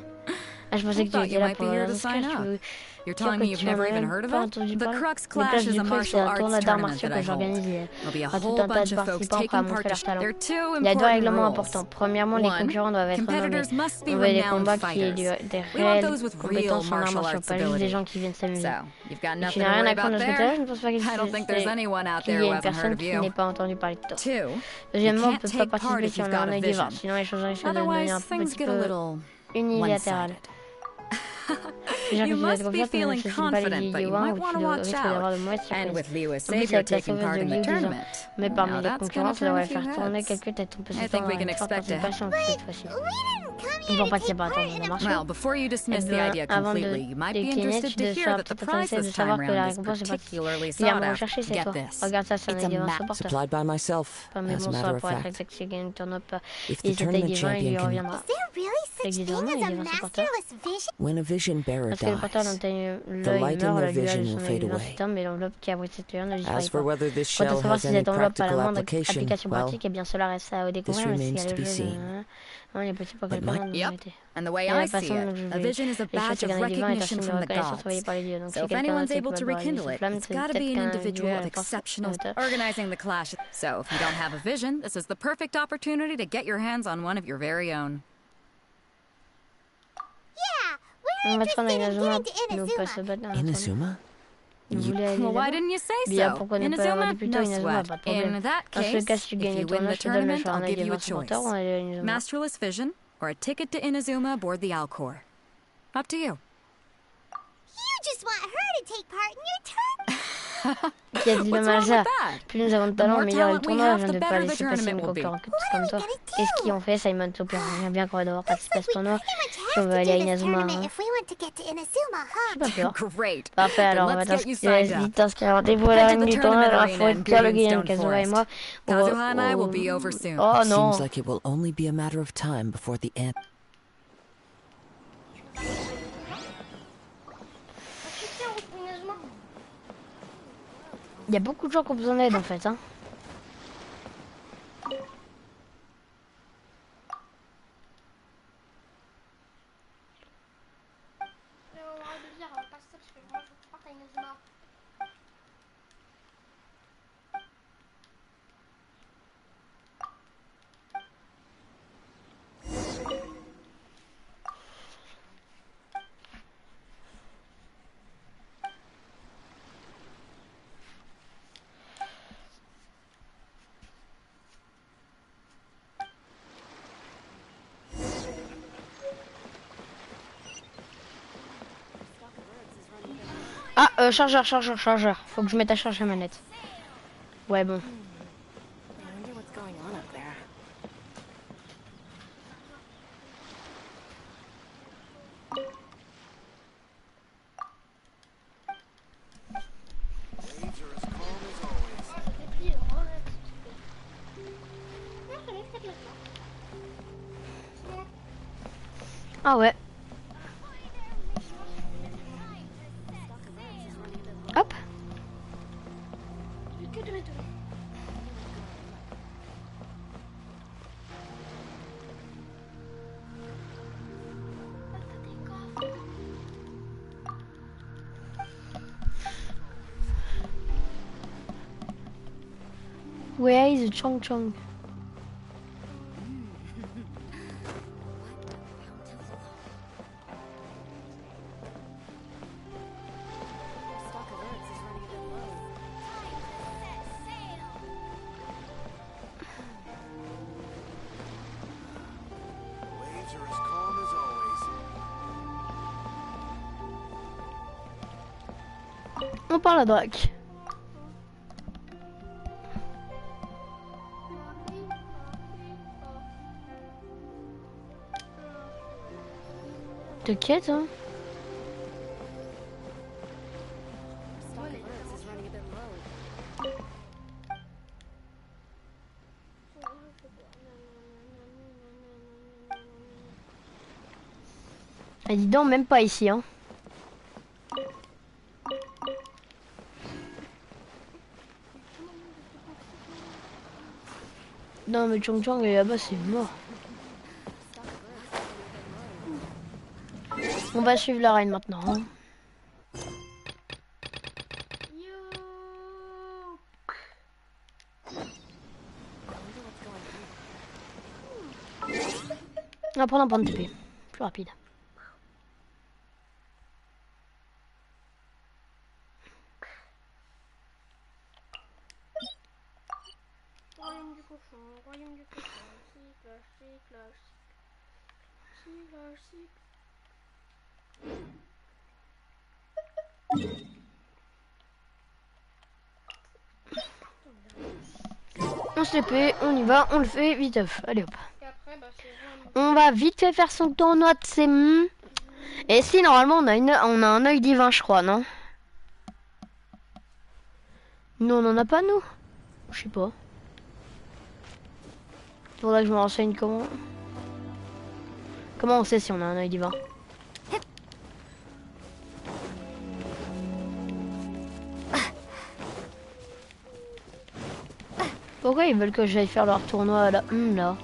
Ah, je pensais que tu étais là pour le clash. You're telling me you've never even heard of it? The Crux Clash is a martial arts tournament that I hold. There'll be a whole bunch of folks taking part. There are two Il y a deux important règlements rules. importants. Premièrement, les concurrents doivent être nommés. Competitors must be On veut des renowned combats qui aient fighters. des We want réelles those with real compétences en arts martial martiaux, arts pas juste des gens ability. qui viennent s'amuser. So, you've got Tu nothing n'as to rien worry à craindre about de ce there. côté-là, je ne pense pas I don't think there's anyone out qu'il there y who ait une hasn't heard personne of qui you. n'ait pas entendu parler de toi. Two, you Deuxièmement, on ne can't peut pas take part participer if si on you've a got un a œil du vent, vision. sinon les choses risquent de devenir Otherwise, un things petit get a peu little unilatérales. one-sided. Les gens You qui doivent must be être feeling confiants ne pas les confident, but you Yooo might ou want tu to watch risques d'avoir de out. mauvaises And surprises. with Leo En plus, Savior avec la taking sauveuse part de in the Yooo disant tournament, mais parmi now les that's gonna concurrents, ça turn a devrait few faire tourner heads. quelques têtes. On peut I think s'attendre we à can une forte expect it. participation cette fois-ci. We didn't come Ils here vont to participer take à part attendre in le a marché. Well, before you dismiss the idea Avant de completely, you might be décliner, interested tu to dois hear faire that the peut-être prize intéressé de this time savoir que la round is récompense est particularly sought particulièrement after. recherchée cette Get fois. this. Regarde ça, c'est un It's a œil map. supporter. Supplied by myself, Pas mes as a bons matter soins of pour être fact. exact, si gagne tourne pas. If the Et cet tournament œil divin, il lui champion can reviendra. Is there really such thing Déguisement, as il a devient supporter. masterless vision? when a vision bearer Parce que le porteur dies, d'entendre the l'œil light in meurt, their la lumière vision de will son œil fade divin away. s'éteint, mais l'enveloppe qui abrite cette lumière ne disparaît As for pas. whether this Quant à shell savoir has si any cette enveloppe a la practical moindre application, application well, pratique, eh bien cela reste à découvrir, mais si remains elle to be est seen. non, il est possible pour But quelqu'un my- d'en Yep. arrêter. And the way Et I la see façon it, dont je a vais vision is a les choses, badge c'est of qu'un œil divin est un recognition signe de from the reconnaissance envoyé gods. par les dieux. Donc So si if quelqu'un anyone's sait able que to va brûler rekindle ses it, flammes, it's c'est got to peut-être be an qu'un individual dieu of est force exceptional hauteur. organizing the clash. So if you don't have a vision, this is the perfect opportunity to get your hands on one of your very own. Yeah, we're On va prendre interested in Inazuma, getting to nous pas se Inazuma. battre dans la tournée. Inazuma? Vous voulez aller Well, why là-bas? didn't you say Bien, so? pourquoi ne pas avoir Inazuma, dit plutôt no Inazuma, sweat. pas de problème. In that Dans ce case, cas, si tu if gagnes you le win tournoi, the je te donne le tournament, choix. I'll Un œil give you divin a supporter choice. ou un œil Inazuma. Masterless vision or a ticket to Inazuma aboard the Alcor. Up to you. You just want her to take part in your turn. Qui a dit le majeur? Plus nous avons de talent, meilleur est le tournoi. Je ne vais pas laisser passer une concurrence comme toi. Qu'est-ce qu'ils ont fait, Simon Topper? On bien qu'on devoir participer à ce tournoi. Si on veut aller à Inazuma. Hein. J'ai pas peur. Parfait, alors on va vite t'inscrire. Rendez-vous à la reine du tournoi. Alors il faut être bien le gagnant, Kazuha et moi. Oh non. Seems like it will only be a matter of time before the end. Il y a beaucoup de gens qui ont besoin d'aide en fait. Hein. Ah, chargeur. Faut que je mette à charger la manette. Ouais, bon. Ah ouais. Hop. Where is the Chong Chong? On parle à Drac. T'inquiète, hein. Ah, dis donc, même pas ici, hein. Non mais Chong Chong est là-bas, c'est mort. On va suivre la reine maintenant. Hein. On va prendre un point de TP. Plus rapide. On se TP, on y va, on le fait vite. Allez hop. On va vite fait faire son tournoi de ses... Et si normalement on a un œil divin, je crois, non? Nous on en a pas, nous? Je sais pas. Faudrait que je me renseigne comment. Comment on sait si on a un œil divin? Pourquoi ils veulent que j'aille faire leur tournoi là? Là.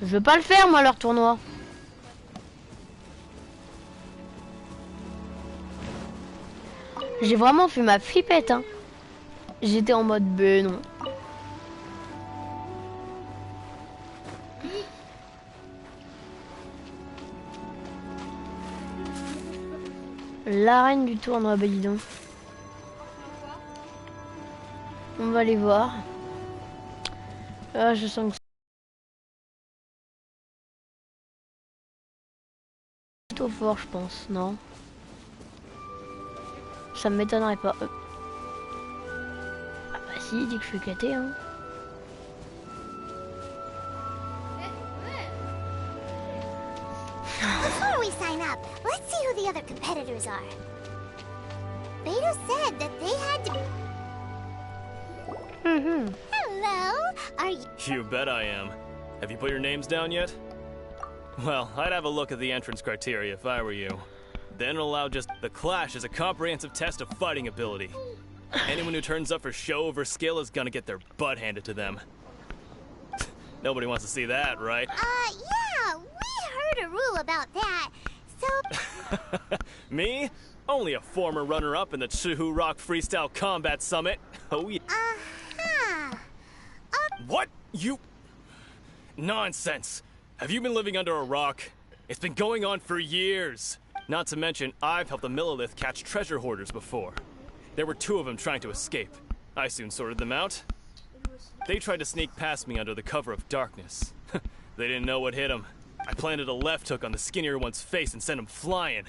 Je veux pas le faire moi leur tournoi. J'ai vraiment fait ma flippette hein. J'étais en mode B non. La reine du tournoi, bah dis donc. On va aller voir. Ah, je sens que c'est plutôt fort, je pense, non? Ça m'étonnerait pas. si, il dit que je suis éclaté, hein. Before we sign up, let's see who the other competitors are. Beto said that they had to... Hello, are you... You bet I am. Have you put your names down yet? Well, I'd have a look at the entrance criteria if I were you. Then allow just... The Clash is a comprehensive test of fighting ability. Anyone who turns up for show over skill is gonna get their butt handed to them. Nobody wants to see that, right? Yeah, we heard a rule about that, so... Me? Only a former runner-up in the Chihu Rock Freestyle Combat Summit. Oh yeah. What? You... Nonsense. Have you been living under a rock? It's been going on for years. Not to mention, I've helped the Millilith catch treasure hoarders before. There were 2 of them trying to escape. I soon sorted them out. They tried to sneak past me under the cover of darkness. They didn't know what hit them. I planted a left hook on the skinnier one's face and sent him flying.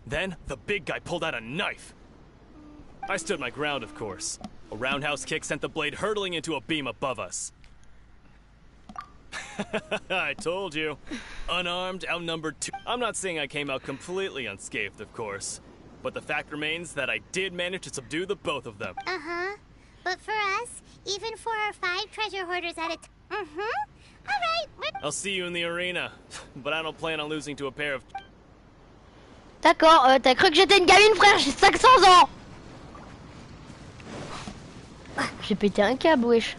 Then, the big guy pulled out a knife. I stood my ground, of course. A roundhouse kick sent the blade hurtling into a beam above us. I told you. Unarmed, outnumbered 2. I'm not saying I came out completely unscathed, of course. But the fact remains that I did manage to subdue the both of them. But for us, even for our 5 treasure hoarders at a time... Alright, I'll see you in the arena. But I don't plan on losing to a pair of... D'accord, t'as cru que j'étais une gamine, frère, j'ai 500 ans. J'ai pété un câble, wesh.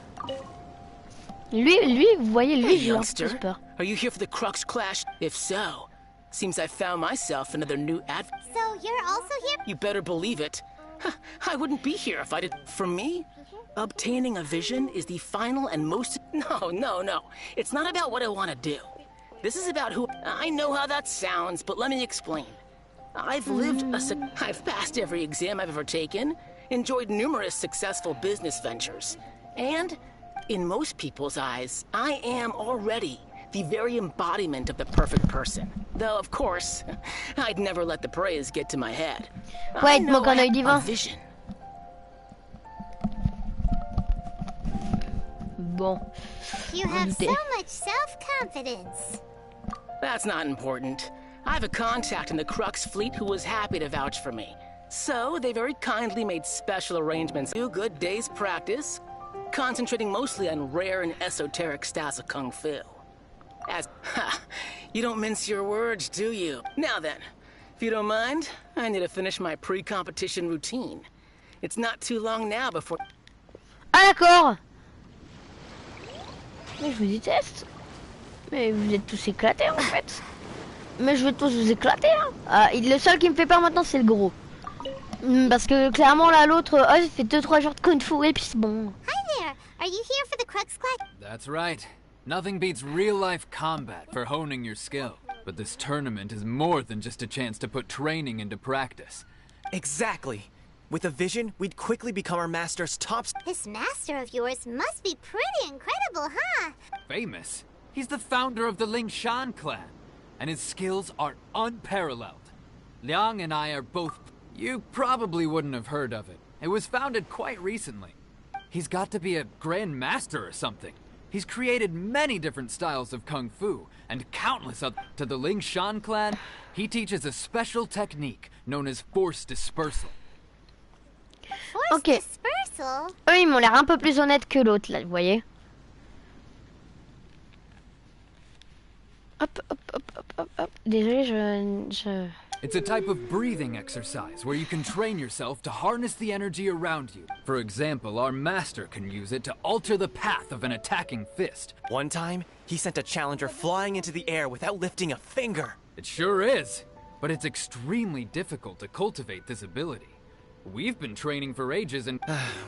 Lui, vous voyez, lui, j'ai un peu peur. Are you here for the Crux Clash? If so, seems I found myself another new So you're also here? You better believe it. I wouldn't be here if I did. For me, obtaining a vision is the final and most... No. It's not about what I want to do. This is about who... I know how that sounds, but let me explain. I've lived I've passed every exam I've ever taken, enjoyed numerous successful business ventures, and in most people's eyes, I am already the very embodiment of the perfect person. Though, of course, I'd never let the praise get to my head. Ouais, il te manque un œil divin. Vision. Bon. You have so much self-confidence. That's not important. I have a contact in the Crux fleet who was happy to vouch for me. So, they very kindly made special arrangements. 2 good days' practice, concentrating mostly on rare and esoteric styles of Kung Fu. You don't mince your words, do you? Now then, if you don't mind, I need to finish my pre-competition routine. It's not too long now before... Ah d'accord. Mais je vous déteste. Mais vous êtes tous éclatés en fait. Mais je vais tous vous éclater hein. Le seul qui me fait peur maintenant c'est le gros. Parce que clairement là l'autre, il fait 2-3 jours de kung fu et puis c'est bon. Hi there, are you here for the Crux Clash? That's right. Nothing beats real-life combat for honing your skill. But this tournament is more than just a chance to put training into practice. Exactly. With a vision, we'd quickly become our master's top... This master of yours must be pretty incredible, huh? Famous? He's the founder of the Lingshan clan, and his skills are unparalleled. Liang and I are both... You probably wouldn't have heard of it. It was founded quite recently. He's got to be a grand master or something. He's created many different styles of Kung Fu, and countless others. To the Lingshan clan, he teaches a special technique known as force dispersal. Force dispersal? Eux, ils m'ont l'air un peu plus honnêtes que l'autre, là, vous voyez. Hop. Désolé, je... It's a type of breathing exercise where you can train yourself to harness the energy around you. For example, our master can use it to alter the path of an attacking fist. One time, he sent a challenger flying into the air without lifting a finger. It sure is, but it's extremely difficult to cultivate this ability. We've been training for ages and...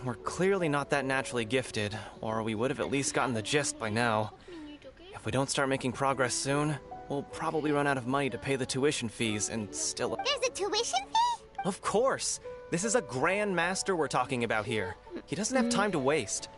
We're clearly not that naturally gifted, or we would have at least gotten the gist by now. If we don't start making progress soon, we'll probably run out of money to pay the tuition fees and still... There's a tuition fee? Of course! This is a Grand Master we're talking about here. He doesn't have time to waste.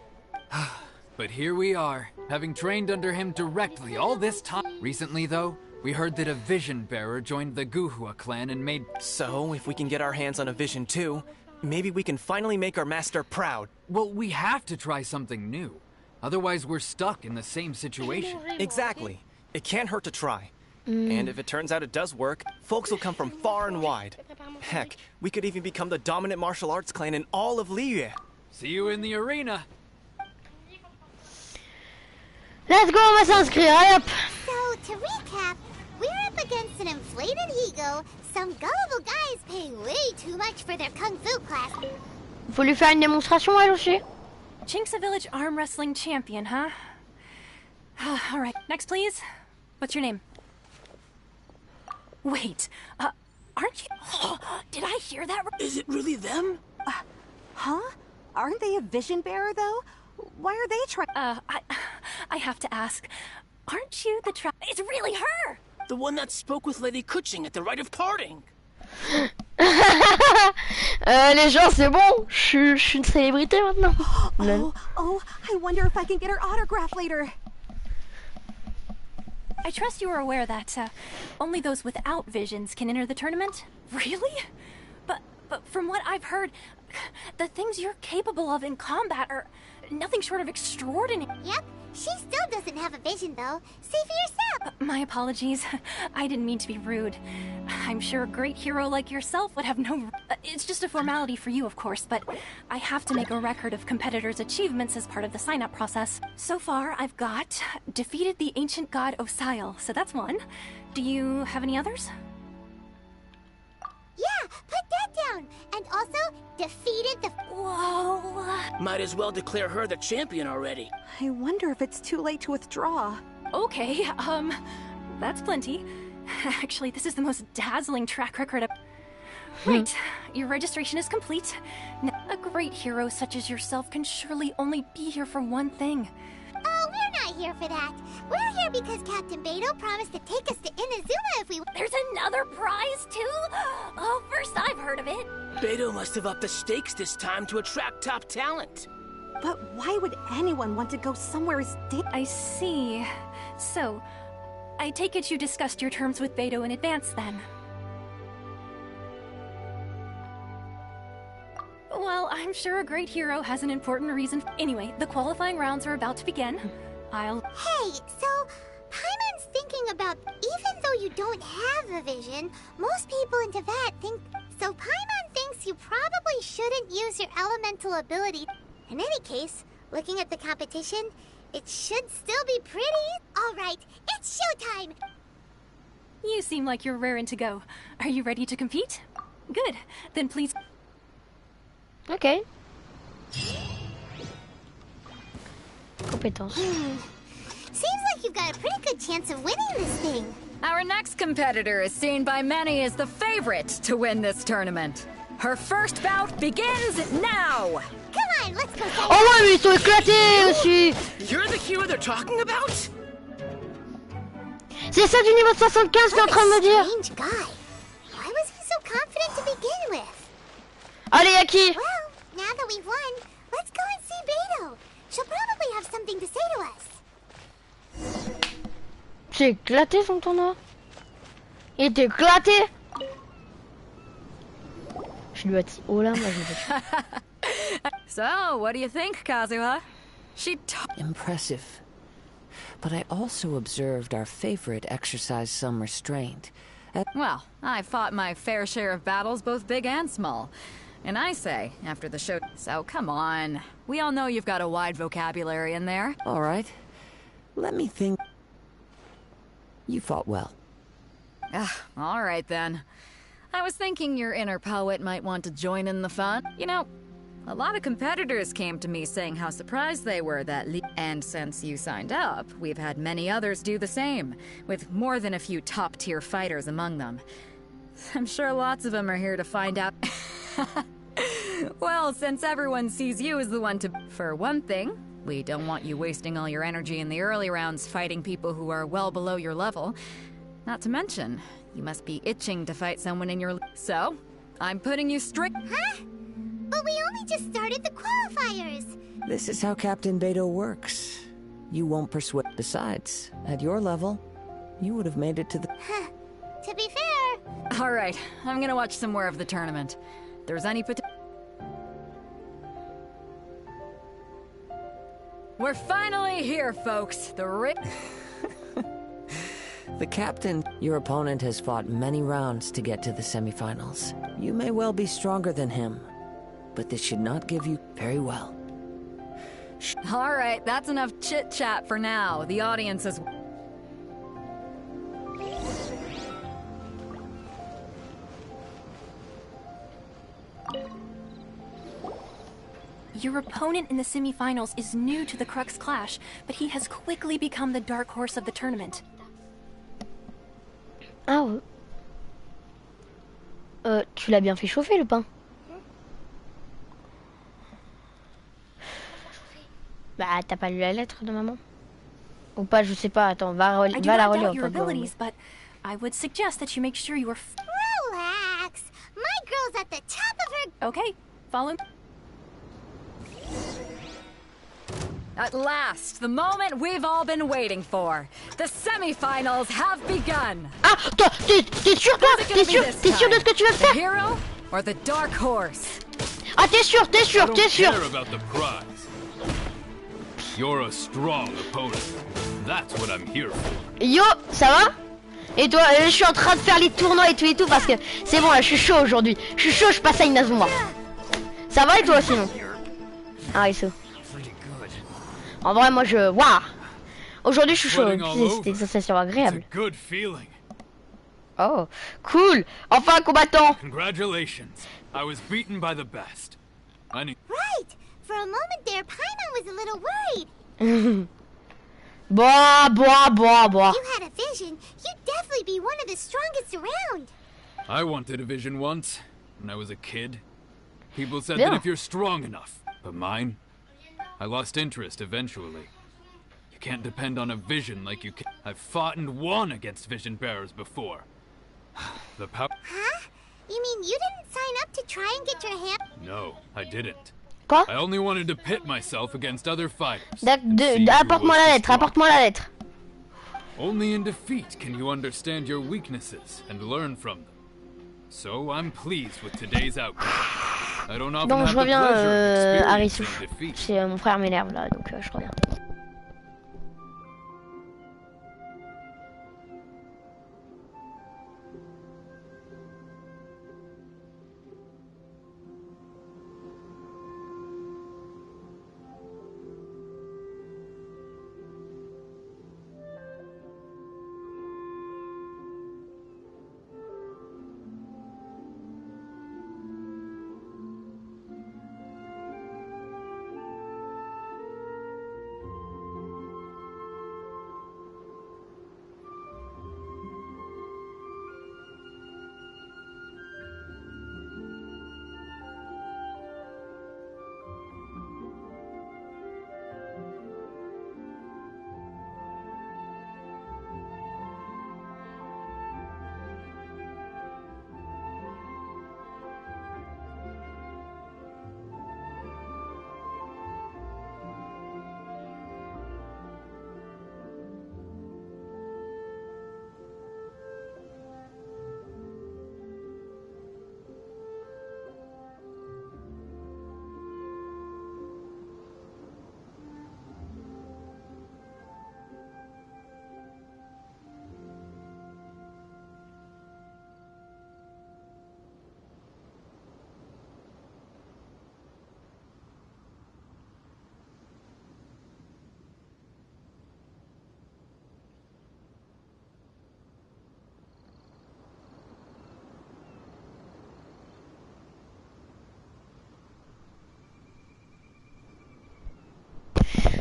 But here we are, having trained under him directly all this time. Recently, though, we heard that a vision bearer joined the Guhua clan and made... So, if we can get our hands on a vision too, Maybe we can finally make our master proud. Well, we have to try something new. Otherwise, we're stuck in the same situation. Exactly. It can't hurt to try. And if it turns out it does work, folks will come from far and wide. Heck, we could even become the dominant martial arts clan in all of Liyue. See you in the arena. Let's go, on va s'inscrire, allez hop. So, to recap, we're up against an inflated ego, some gullible guys paying way too much for their kung fu class. Faut lui faire une démonstration, elle aussi. Chink's Village arm wrestling champion, huh? All right, next please. What's your name? Wait, aren't you... did I hear that? Is it really them? Huh? Aren't they a vision bearer, though? Why are they trying... I have to ask. Aren't you the It's really her! The one that spoke with Lady Kuching at the rite of parting. Les gens, c'est bon. Je suis une célébrité maintenant. Oh, I wonder if I can get her autograph later. I trust you are aware that only those without visions can enter the tournament? Really? But from what I've heard, the things you're capable of in combat are nothing short of extraordinary. Yep, she still doesn't have a vision though. See for yourself. My apologies. I didn't mean to be rude. I'm sure a great hero like yourself would have no... it's just a formality for you, of course, but I have to make a record of competitors' achievements as part of the sign-up process. So far, I've got defeated the ancient god Osial, so that's one. Do you have any others? Yeah, put that down. And also, defeated the... Whoa. Might as well declare her the champion already. I wonder if it's too late to withdraw. Okay, that's plenty. Actually, this is the most dazzling track record of... Right, your registration is complete. Now, a great hero such as yourself can surely only be here for one thing. Oh, we're not here for that. We're here because Captain Beto promised to take us to Inazuma if we... There's another prize, too? Oh, first I've heard of it. Beto must have upped the stakes this time to attract top talent. But why would anyone want to go somewhere as... I see. So, I take it you discussed your terms with Beto in advance, then? Well, I'm sure a great hero has an important reason. Anyway, the qualifying rounds are about to begin. Hey, so Paimon's thinking about, even though you don't have a vision, most people in Teyvat think... So Paimon thinks you probably shouldn't use your elemental ability. In any case, looking at the competition, it should still be pretty. All right, it's showtime! You seem like you're raring to go. Are you ready to compete? Good. Then please... Okay. Compétence. Seems like you've got a pretty good chance of winning this thing. Our next competitor is seen by many as the favorite to win this tournament. Her first bout begins now! Come on, let's go. Oh ouais, mais ils sont éclatés aussi! You're the hero they're talking about? C'est ça du niveau 75 que t'es en train de me dire! Strange guy. Why was he so confident to begin with? Allez, y'a qui? Well, now that we've won, let's go and see Beto. She'll probably have something to say to us. C'est éclaté son tournoi. Il est éclaté. Je lui ai dit, oh là, moi je vais. So, what do you think, Kazuha? Impressive. But I also observed our favorite exercise some restraint. Well, I fought my fair share of battles, both big and small. And I say, after the show... So, come on. We all know you've got a wide vocabulary in there. All right. Let me think. You fought well. All right, then. I was thinking your inner poet might want to join in the fun. You know, a lot of competitors came to me saying how surprised they were that And since you signed up, we've had many others do the same, with more than a few top-tier fighters among them. I'm sure lots of them are here to find out... Well, since everyone sees you as the one to... For one thing, we don't want you wasting all your energy in the early rounds fighting people who are well below your level. Not to mention, you must be itching to fight someone in your... So, I'm putting you straight... Huh? But we only just started the qualifiers. This is how Captain Beto works. You won't persuade... Besides, at your level, you would have made it to the... To be fair... All right, I'm gonna watch some more of the tournament. If there's any We're finally here, folks. The captain, your opponent has fought many rounds to get to the semifinals. You may well be stronger than him, but this should not give you very well. All right, that's enough chit-chat for now. The audience is... Your opponent in the semifinals is new to the Crux Clash, but he has quickly become the dark horse of the tournament. Ah ouais. Tu l'as bien fait chauffer le pain. Bah t'as pas lu la lettre de maman? Ou pas, je sais pas, attends, va la relire. Your abilities, but I would suggest that you make sure you are... Relax! My girl's at the top of her... Okay, follow me. At last, the moment we've all been waiting for. The semifinals have begun. Ah, t'es sûr toi? T'es sûr de ce que tu veux faire? The hero or the dark horse? Ah, t'es sûr? I don't care about the prize. You're a strong opponent. That's what I'm here for. Yo, ça va? Et toi, je suis en train de faire les tournois et tout parce que c'est bon là, je suis chaud aujourd'hui. Je suis chaud, je passe à Inazuma. Ça va et toi sinon? Ah, isso. En vrai, moi je... Waouh! Aujourd'hui je suis chaud, c'était une sensation agréable. Oh, cool! Enfin un combattant! Congratulations. I was beaten by the best. Right! For a moment there, Paimon was a little worried. Boah. You had a vision. You'd definitely be one of the strongest around. I wanted a vision once, when I was a kid. People said that if you're strong enough, but mine... I lost interest eventually. You can't depend on a vision like you can. I've fought and won against vision bearers before. The power... Huh? You mean you didn't sign up to try and get your hand... No, I didn't. Quoi? I only wanted to pit myself against other fighters. Apporte-moi la lettre, Only in defeat can you understand your weaknesses and learn from them. So I'm pleased with today's outcome. I don't often have the pleasure of experiencing defeat. C'est mon frère m'énerve là, donc je reviens.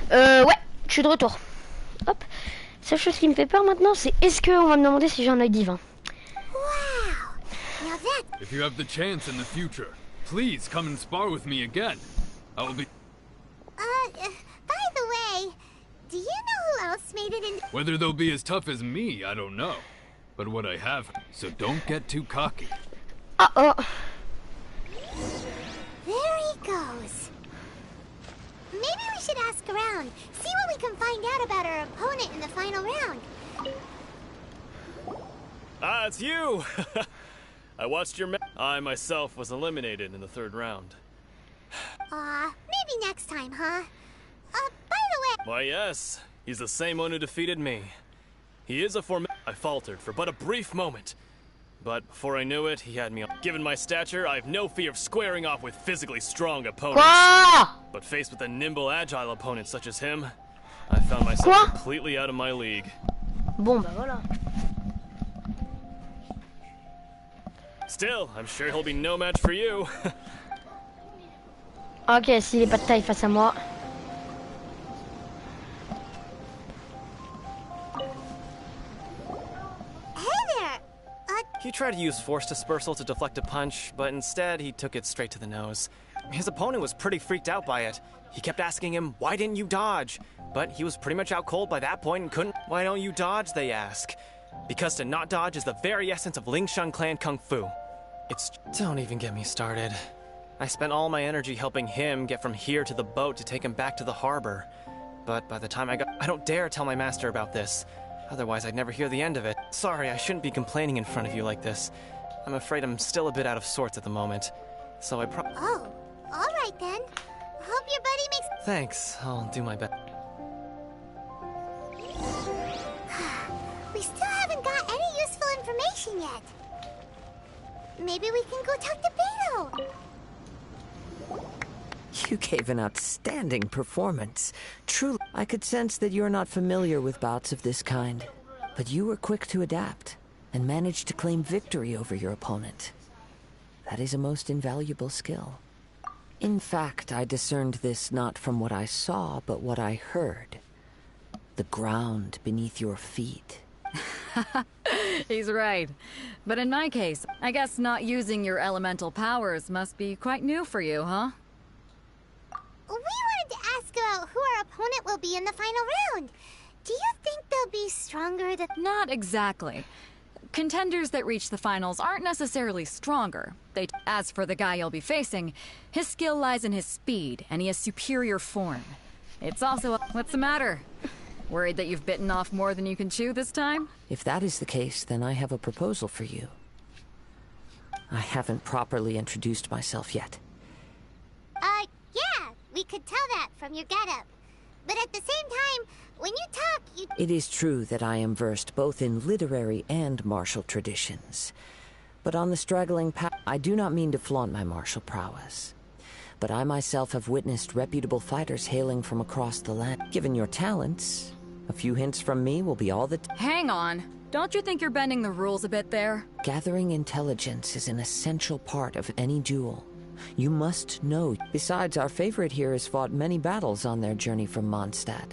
Ouais, je suis de retour. Hop. Seule chose qui me fait peur maintenant, c'est est-ce qu'on va me demander si j'ai un œil divin. If you have the chance in the future, please come and spar with me again. I will be... by the way, do you know who else made it in... Whether they'll be as tough as me, I don't know. But what I have, so don't get too cocky. Uh-oh. There he goes. Maybe we should ask around, see what we can find out about our opponent in the final round. Ah, it's you! I watched your I myself was eliminated in the third round. Maybe next time, huh? By the Why, yes. He's the same one who defeated me. He is a I faltered for but a brief moment. But before I knew it, he had me. Given my stature, I have no fear of squaring off with physically strong opponents. Quoi? But faced with a nimble, agile opponent such as him, I found myself completely out of my league. Bon, bah voilà. Still, I'm sure he'll be no match for you. Ok, s'il est pas de taille face à moi. He tried to use force dispersal to deflect a punch, but instead he took it straight to the nose. His opponent was pretty freaked out by it. He kept asking him, why didn't you dodge? But he was pretty much out cold by that point and couldn't. Why don't you dodge, they ask. Because to not dodge is the very essence of Lingshan clan kung fu. It's... Don't even get me started. I spent all my energy helping him get from here to the boat to take him back to the harbor. But by the time I don't dare tell my master about this. Otherwise, I'd never hear the end of it. Sorry, I shouldn't be complaining in front of you like this. I'm afraid I'm still a bit out of sorts at the moment. So I Oh, alright then. Hope your buddy makes... Thanks, I'll do my best. We still haven't got any useful information yet. Maybe we can go talk to Beto. You gave an outstanding performance. Truly, I could sense that you're not familiar with bouts of this kind. But you were quick to adapt, and managed to claim victory over your opponent. That is a most invaluable skill. In fact, I discerned this not from what I saw, but what I heard. The ground beneath your feet. He's right. But in my case, I guess not using your elemental powers must be quite new for you, huh? We wanted to ask about who our opponent will be in the final round. Do you think they'll be stronger than... Not exactly. Contenders that reach the finals aren't necessarily stronger. As for the guy you'll be facing, his skill lies in his speed, and he has superior form. It's also... What's the matter? Worried that you've bitten off more than you can chew this time? If that is the case, then I have a proposal for you. I haven't properly introduced myself yet. Yeah, we could tell that from your getup. But at the same time, when you talk, you... It is true that I am versed both in literary and martial traditions. But on the straggling path, I do not mean to flaunt my martial prowess. But I myself have witnessed reputable fighters hailing from across the land. Given your talents, a few hints from me will be all that... Hang on. Don't you think you're bending the rules a bit there? Gathering intelligence is an essential part of any duel. You must know. Besides, our favorite here has fought many battles on their journey from Mondstadt.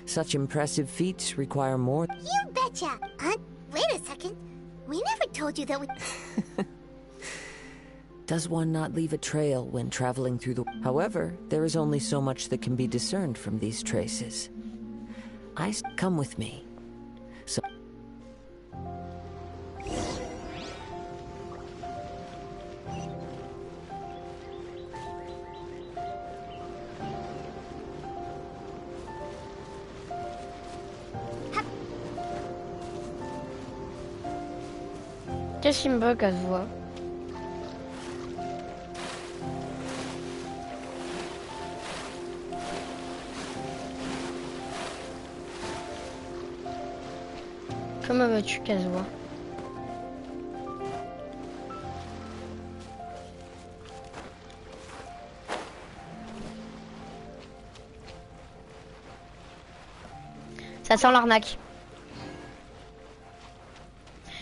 Such impressive feats require more... You betcha! Wait a second. We never told you that we... Does one not leave a trail when traveling through the... However, there is only so much that can be discerned from these traces. Come with me. So... Qu'est-ce qu'il me bug à se voir? Comment vas-tu, Kazuo? Ça sent l'arnaque.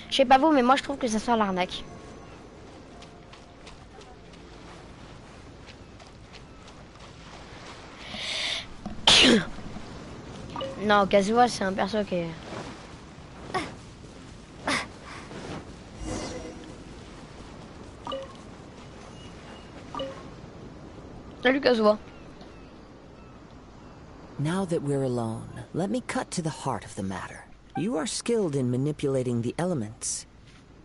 Je sais pas vous, mais moi je trouve que ça sent l'arnaque. Non, Kazuo, c'est un perso qui est... Salut Kazuo. Now that we're alone, let me cut to the heart of the matter. You are skilled in manipulating the elements,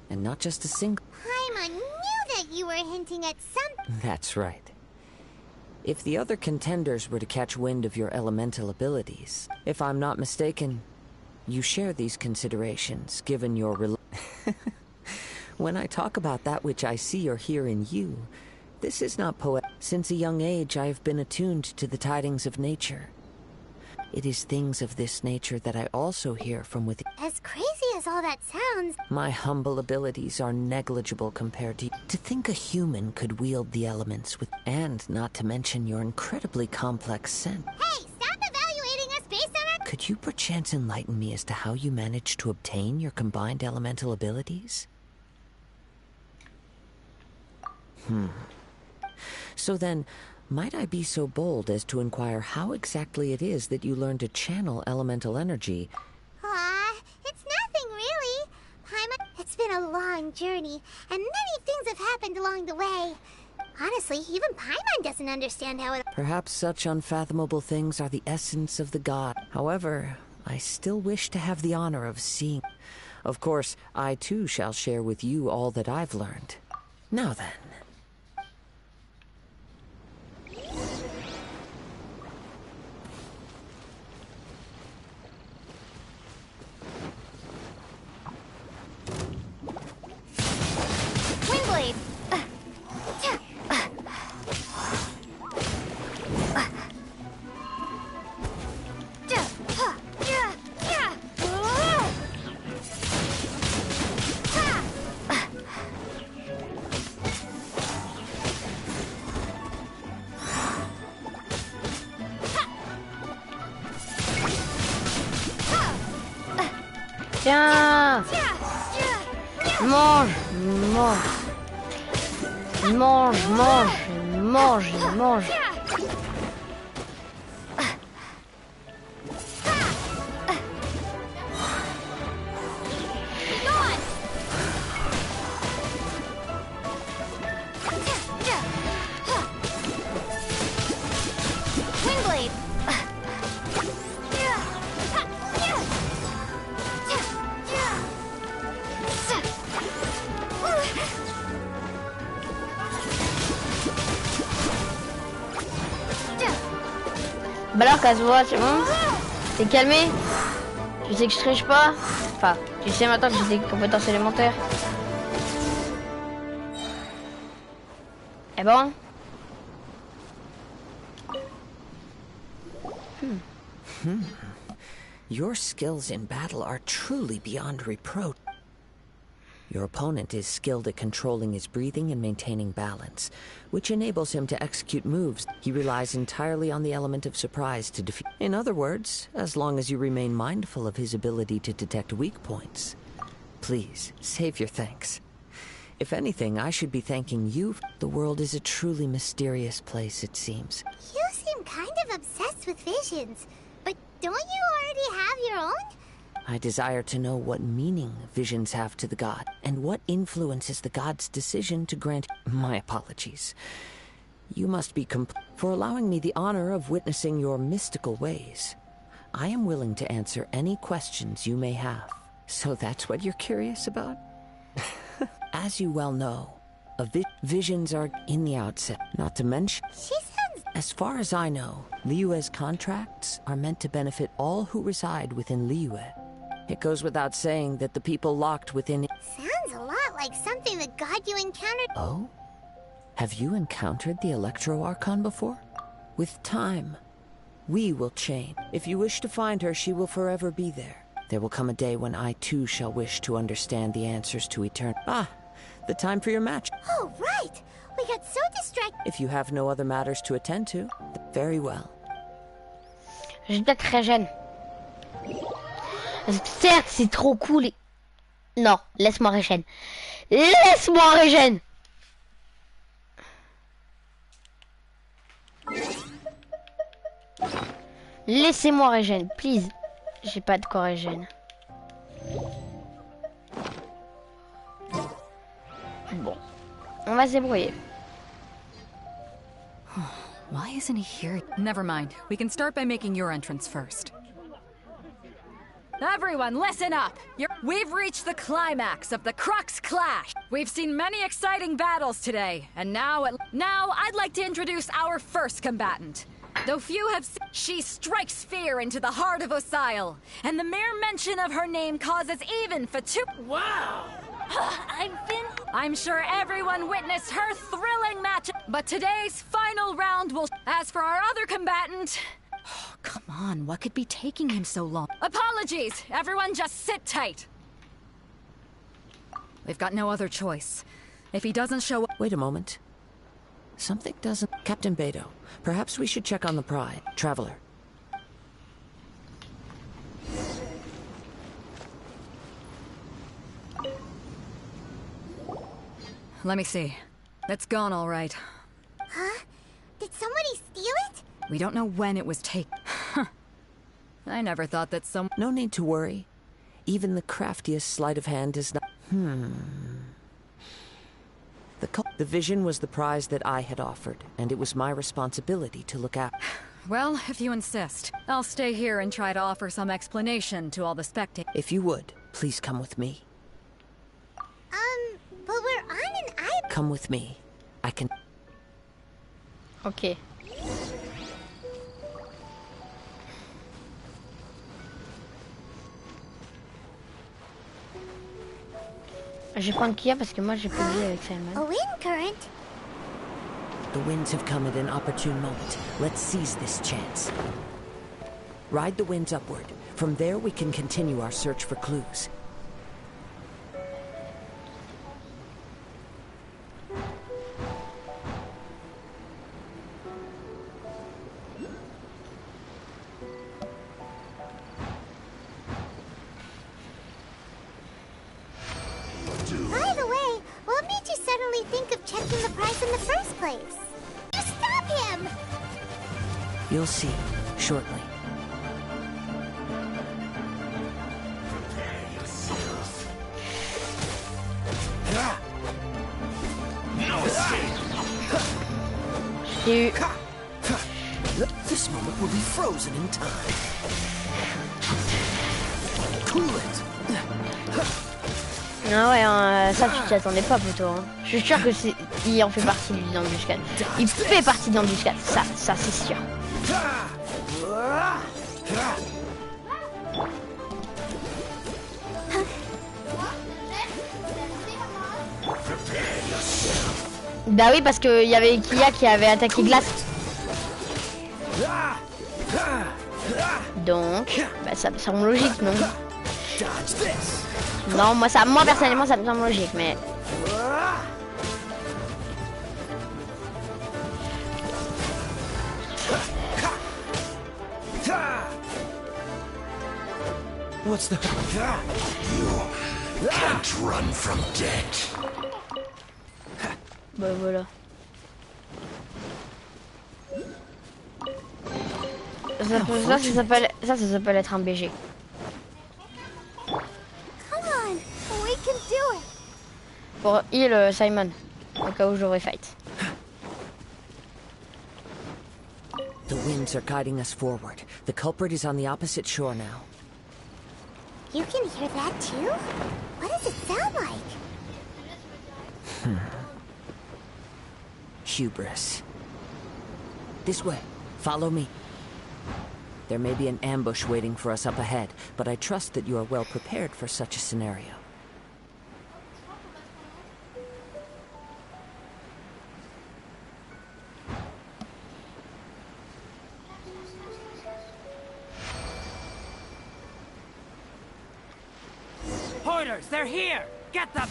and not just a single... Paimon knew that you were hinting at something. That's right. If the other contenders were to catch wind of your elemental abilities, if I'm not mistaken, you share these considerations, given your... When I talk about that which I see or hear in you, this is not poetic. Since a young age, I have been attuned to the tidings of nature. It is things of this nature that I also hear from within. As crazy as all that sounds, My humble abilities are negligible compared to you. To think a human could wield the elements with, and not to mention your incredibly complex sense. hey, stop evaluating us based on our... Could you perchance enlighten me as to how you managed to obtain your combined elemental abilities? So then, might I be so bold as to inquire how exactly it is that you learn to channel elemental energy? It's nothing really. Paimon, it's been a long journey, and many things have happened along the way. Honestly, even Paimon doesn't understand how it... Perhaps such unfathomable things are the essence of the god. However, I still wish to have the honor of seeing. Of course, I too shall share with you all that I've learned. Now then. Windblade! Tiens! Mange, mange. Mange, mange, mange, mange. Windblade! Bah alors, casse-voix, c'est bon? T'es calmé? Tu sais que je triche pas? Enfin, tu sais maintenant que j'ai des compétences élémentaires. Eh bon? Your skills in battle are truly beyond reproach. Your opponent is skilled at controlling his breathing and maintaining balance, which enables him to execute moves. He relies entirely on the element of surprise to defeat. In other words, as long as you remain mindful of his ability to detect weak points. Please, save your thanks. If anything, I should be thanking you. The world is a truly mysterious place, it seems. You seem kind of obsessed with visions, but don't you already have your own? I desire to know what meaning visions have to the god, and what influences the god's decision to grant... My apologies. You must be for allowing me the honor of witnessing your mystical ways. I am willing to answer any questions you may have. So that's what you're curious about? As you well know, visions are in the outset, not to mention... She sounds... As far as I know, Liyue's contracts are meant to benefit all who reside within Liyue. It goes without saying that the people locked within... Sounds a lot like something the god you encountered... Oh? Have you encountered the Electro Archon before? With time, we will chaine. If you wish to find her, she will forever be there. There will come a day when I too shall wish to understand the answers to eternity. Ah, the time for your match. Oh, right! We got so distracted... If you have no other matters to attend to, very well. Je vais peut-être régène. Certes, c'est trop cool. Non, laisse-moi régène. Laisse-moi régène. Laissez-moi régène, please. J'ai pas de quoi régène. Bon, on va se débrouiller. Why isn't he here? Never mind. We can start by making your entrance first. Everyone, listen up! We've reached the climax of the Crux Clash! We've seen many exciting battles today, and now I'd like to introduce our first combatant. Though few have seen, she strikes fear into the heart of Osile, and the mere mention of her name causes even Wow! I'm sure everyone witnessed her thrilling match, but today's final round will... As for our other combatant, Come on, what could be taking him so long? Apologies! Everyone just sit tight! We've got no other choice. If he doesn't show up... Wait a moment. Something doesn't... Captain Beto, perhaps we should check on the prize. Traveler. Let me see. It's gone all right. Huh? Did somebody steal it? We don't know when it was taken. I never thought that some... No need to worry. Even the craftiest sleight of hand is not... The vision was the prize that I had offered, and it was my responsibility to look after. Well, if you insist, I'll stay here and try to offer some explanation to all the spectators. If you would, please come with me. But we're on an island. Come with me. I can... Ok. Je vais prendre Kia parce que moi j'ai pas joué avec Simon. A wind current? The winds have come at an opportune moment. Let's seize this chance. Ride the winds upward. From there we can continue our search for clues. By the way, what made you suddenly think of checking the price in the first place? Just stop him! You'll see, shortly. No escape! This moment will be frozen in time. Cool it! Ah ouais, ça tu t'y attendais pas, plutôt. Hein. Je suis sûr que il en fait partie de l'embuscade. Il fait partie de l'embuscade, ça c'est sûr. Bah oui, parce qu'il y avait Kia qui avait attaqué Glace. Donc, bah ça me semble logique, non? Non, moi personnellement ça me semble logique, mais... What's the... You can't run from death. Bah voilà. Ça s'appelle être un BG. We can do it. Pour heal Simon, au cas où j'aurais fight. The winds are guiding us forward. The culprit is on the opposite shore now. You can hear that too? What does it sound like? Hubris. This way. Follow me. There may be an ambush waiting for us up ahead, but I trust that you are well prepared for such a scenario. Hoarders, they're here! Get them!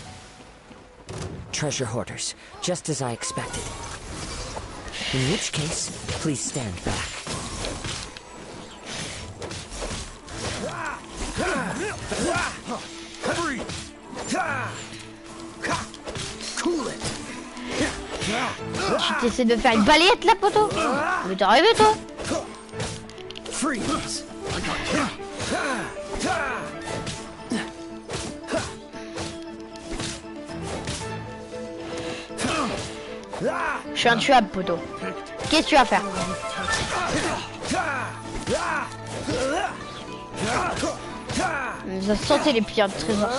Treasure hoarders, just as I expected. In which case, please stand back. Cool it. Tu t'essaies de faire une balayette là, poteau? Mais t'es rêvé, toi? Freeze. Je suis intuable, poteau. Qu'est-ce que tu vas faire? Ça sentait les pires trésors.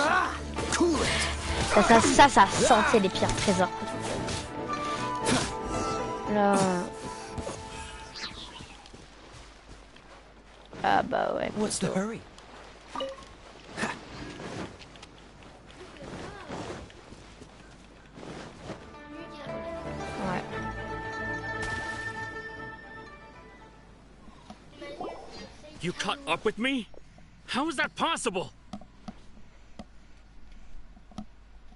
Ça sentait les pires trésors. Là. Ah bah ouais. What's the hurry? Ouais. You caught up with me? How is that possible?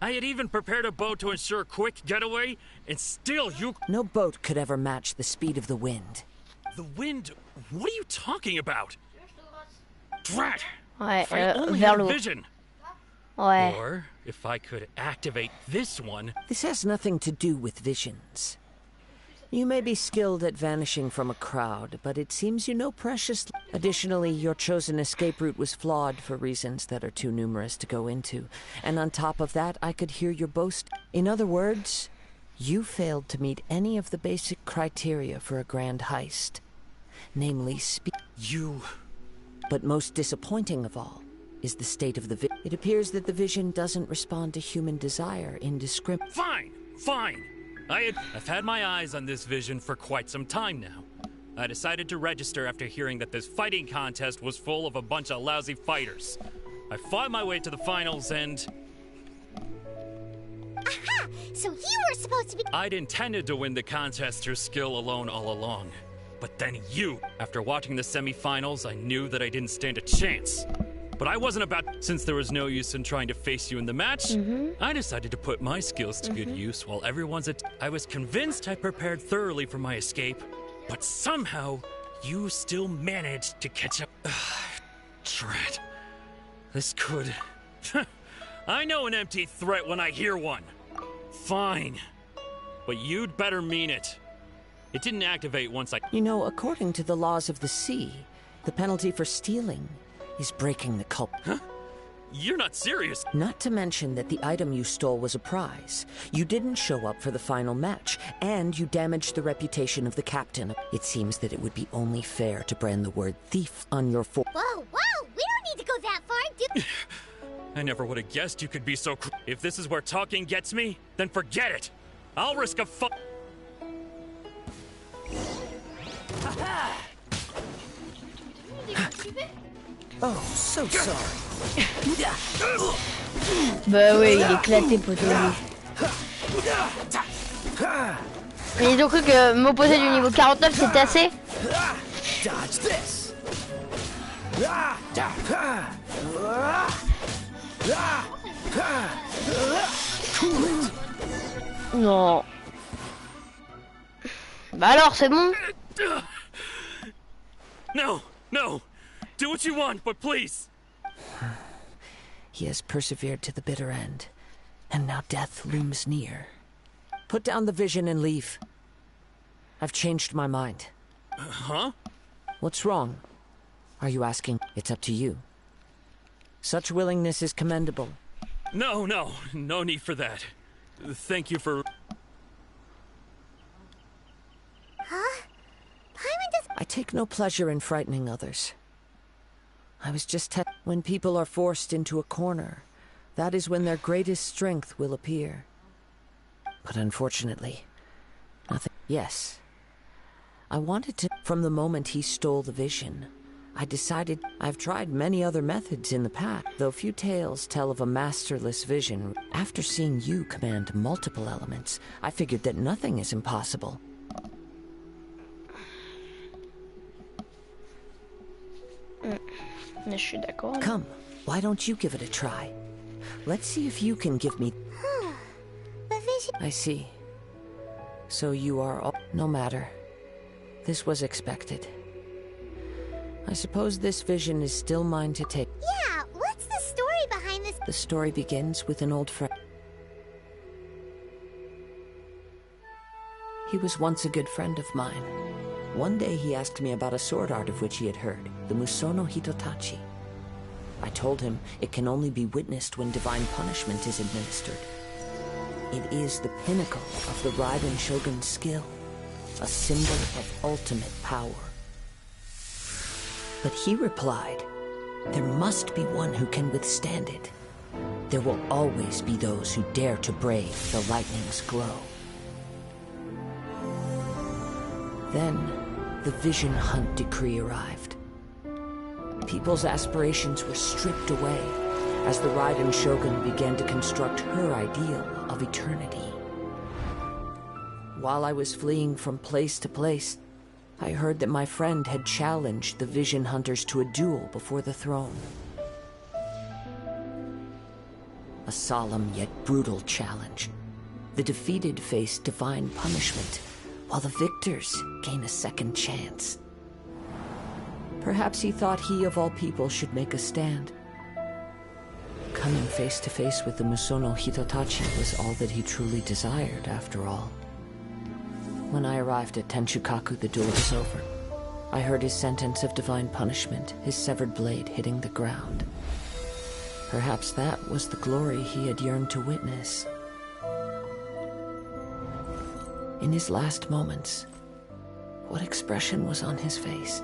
I had even prepared a boat to ensure a quick getaway, and still you... No boat could ever match the speed of the wind. The wind? What are you talking about? Drat! Ouais, If I only vers had a l'eau. vision. Ouais. Or if I could activate this one. This has nothing to do with visions. You may be skilled at vanishing from a crowd, but it seems you know precious. Additionally, your chosen escape route was flawed for reasons that are too numerous to go into. And on top of that, I could hear your boast. In other words, you failed to meet any of the basic criteria for a grand heist. Namely, You... But most disappointing of all is the state of the vision. It appears that the vision doesn't respond to human desire indiscriminately. Fine! Fine! I've had my eyes on this vision for quite some time now. I decided to register after hearing that this fighting contest was full of a bunch of lousy fighters. I fought my way to the finals and... Aha! So you were supposed to be... I'd intended to win the contest through skill alone all along. But then you... After watching the semi-finals, I knew that I didn't stand a chance. But I wasn't about... Since there was no use in trying to face you in the match, I decided to put my skills to good use while everyone's at... I was convinced I prepared thoroughly for my escape, but somehow, you still managed to catch up. Drat. This could... I know an empty threat when I hear one. Fine. But you'd better mean it. It didn't activate once I... You know, according to the laws of the sea, the penalty for stealing is breaking the culprit. Huh? You're not serious. Not to mention that the item you stole was a prize. You didn't show up for the final match, and you damaged the reputation of the captain. It seems that it would be only fair to brand the word thief on your Whoa, whoa! We don't need to go that far, I never would have guessed you could be so If this is where talking gets me, then forget it. I'll risk a Oh, so sorry. Bah ouais, il est éclaté, poteau. Mais ils ont cru que m'opposer du niveau 49 c'était assez. Dodge this. Non. Bah alors, c'est bon. No, no. Do what you want, but please. He has persevered to the bitter end, and now death looms near. Put down the vision and leave. I've changed my mind. Huh? What's wrong? Are you asking? It's up to you. Such willingness is commendable. No need for that. Thank you for... Huh? I take no pleasure in frightening others. I was just when people are forced into a corner, that is when their greatest strength will appear. But unfortunately, nothing. Yes. I wanted to. From the moment he stole the vision, I decided I've tried many other methods in the past, though few tales tell of a masterless vision. After seeing you command multiple elements, I figured that nothing is impossible. Je suis d'accord. Come, why don't you give it a try? Let's see if you can give me... The vision... I see. So you are all... No matter. This was expected. I suppose this vision is still mine to take. Yeah, what's the story behind this? The story begins with an old friend. He was once a good friend of mine. One day he asked me about a sword art of which he had heard, the Musono Hitotachi. I told him it can only be witnessed when divine punishment is administered. It is the pinnacle of the Raiden Shogun's skill, a symbol of ultimate power. But he replied, there must be one who can withstand it. There will always be those who dare to brave the lightning's glow. Then, the Vision Hunt decree arrived. People's aspirations were stripped away as the Raiden Shogun began to construct her ideal of eternity. While I was fleeing from place to place, I heard that my friend had challenged the Vision Hunters to a duel before the throne. A solemn yet brutal challenge. The defeated face divine punishment, while the victors gain a second chance. Perhaps he thought he of all people should make a stand. Coming face to face with the Musono Hitotachi was all that he truly desired, after all. When I arrived at Tenshukaku, the duel was over. I heard his sentence of divine punishment, his severed blade hitting the ground. Perhaps that was the glory he had yearned to witness. In his last moments, what expression was on his face?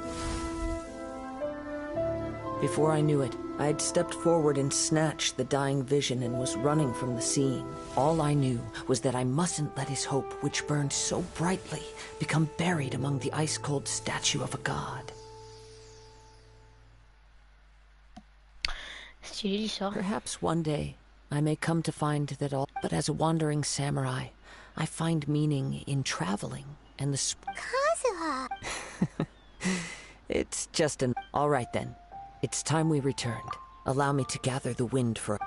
Before I knew it, I had stepped forward and snatched the dying vision and was running from the scene. All I knew was that I mustn't let his hope, which burned so brightly, become buried among the ice-cold statue of a god. Perhaps one day I may come to find that all, but as a wandering samurai, I find meaning in traveling and the Kazuha! It's just an... All right then. It's time we returned. Allow me to gather the wind for...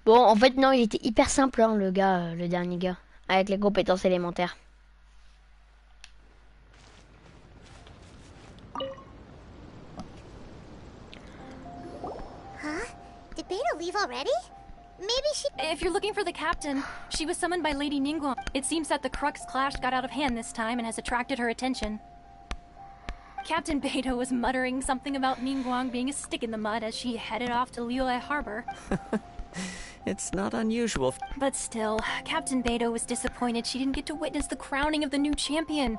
Bon, en fait, non, il était hyper simple, hein, le gars, le dernier gars, avec les compétences élémentaires. Huh? Did Beta leave already? Maybe she... If you're looking for the captain, she was summoned by Lady Ningguang. It seems that the Crux clash got out of hand this time and has attracted her attention. Captain Beidou was muttering something about Ningguang being a stick in the mud as she headed off to Liyue Harbor. It's not unusual. But still, Captain Beidou was disappointed she didn't get to witness the crowning of the new champion.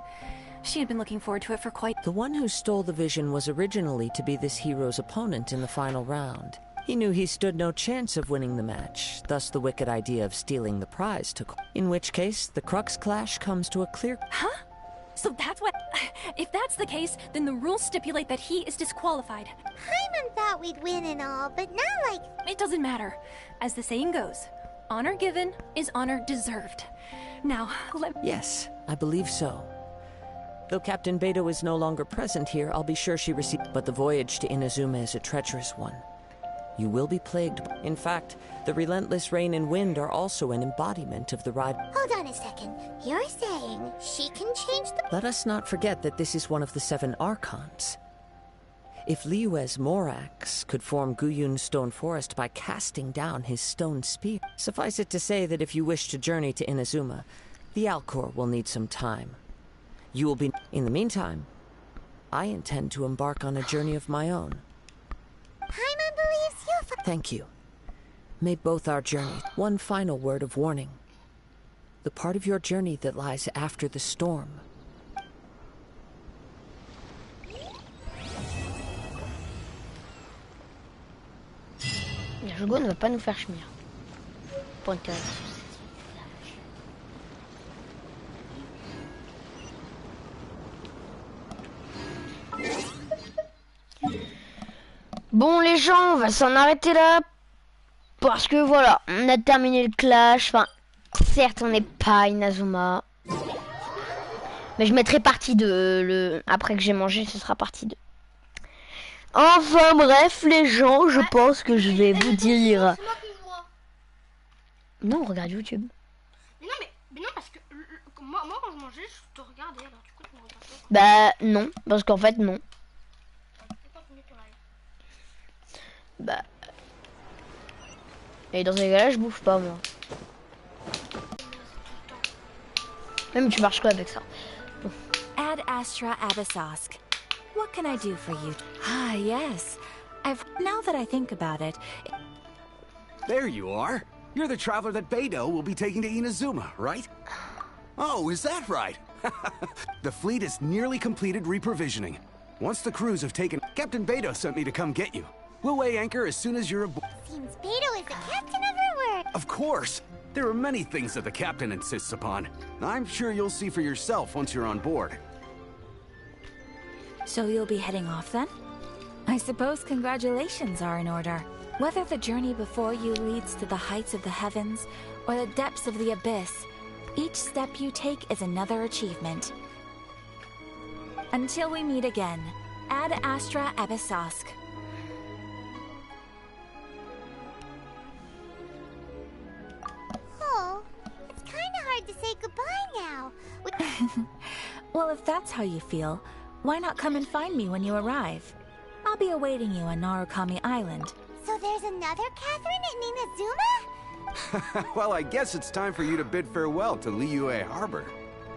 She had been looking forward to it for quite... The one who stole the vision was originally to be this hero's opponent in the final round. He knew he stood no chance of winning the match, thus the wicked idea of stealing the prize took... In which case, the Crux clash comes to a clear... Huh? So that's what... If that's the case, then the rules stipulate that he is disqualified. Paimon thought we'd win and all, but not like... It doesn't matter. As the saying goes, honor given is honor deserved. Now, let... Yes, I believe so. Though Captain Beidou is no longer present here, I'll be sure she received... But the voyage to Inazuma is a treacherous one. You will be plagued. In fact, the relentless rain and wind are also an embodiment of the ride. Hold on a second. You're saying she can change the... Let us not forget that this is one of the 7 Archons. If Liyue's Morax could form Guyun's stone forest by casting down his stone spear, suffice it to say that if you wish to journey to Inazuma, the Alcor will need some time. You will be... In the meantime, I intend to embark on a journey of my own. Paimon believes you... Thank you. May both our journeys... One final word of warning. The part of your journey that lies after the storm. Jogo ne va pas nous faire chemir. Pas intéressant. Bon les gens, on va s'en arrêter là. Parce que voilà, on a terminé le clash. Enfin, certes on n'est pas Inazuma. Mais je mettrai partie 2. Après que j'ai mangé, ce sera partie 2. Enfin bref les gens, je pense que je vais vous dire... Non, regarde YouTube. Mais non, parce que moi quand je mangeais, je te regardais, alors du coup tu me regardais. Bah non, parce qu'en fait non. Bah... Et dans ces cas-là, je bouffe pas moi. Même tu marches quoi avec ça? Bon. Ad Astra Abyssosque. What can I do for you? Ah, yes. Now that I think about it... There you are. You're the traveler that Beidou will be taking to Inazuma, right? Oh, is that right? The fleet is nearly completed reprovisioning. Once the crews have taken... Captain Beidou sent me to come get you. We'll weigh anchor as soon as you're aboard. Seems Beidou is the captain of her work. Of course. There are many things that the captain insists upon. I'm sure you'll see for yourself once you're on board. So you'll be heading off then? I suppose congratulations are in order. Whether the journey before you leads to the heights of the heavens or the depths of the abyss, each step you take is another achievement. Until we meet again, Ad Astra Abyssosque. Oh, it's kind of hard to say goodbye now. Well, if that's how you feel, why not come and find me when you arrive? I'll be awaiting you on Narukami Island. So there's another Catherine in Inazuma? Well, I guess it's time for you to bid farewell to Liyue Harbor.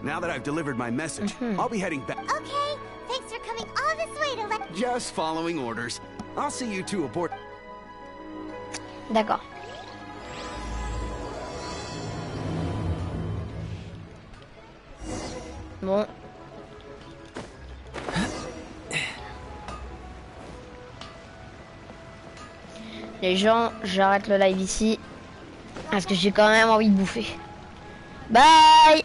Now that I've delivered my message, I'll be heading back. Okay, thanks for coming all this way to let... Just following orders. I'll see you two aboard. D'accord. Bon. Les gens, j'arrête le live ici parce que j'ai quand même envie de bouffer. Bye!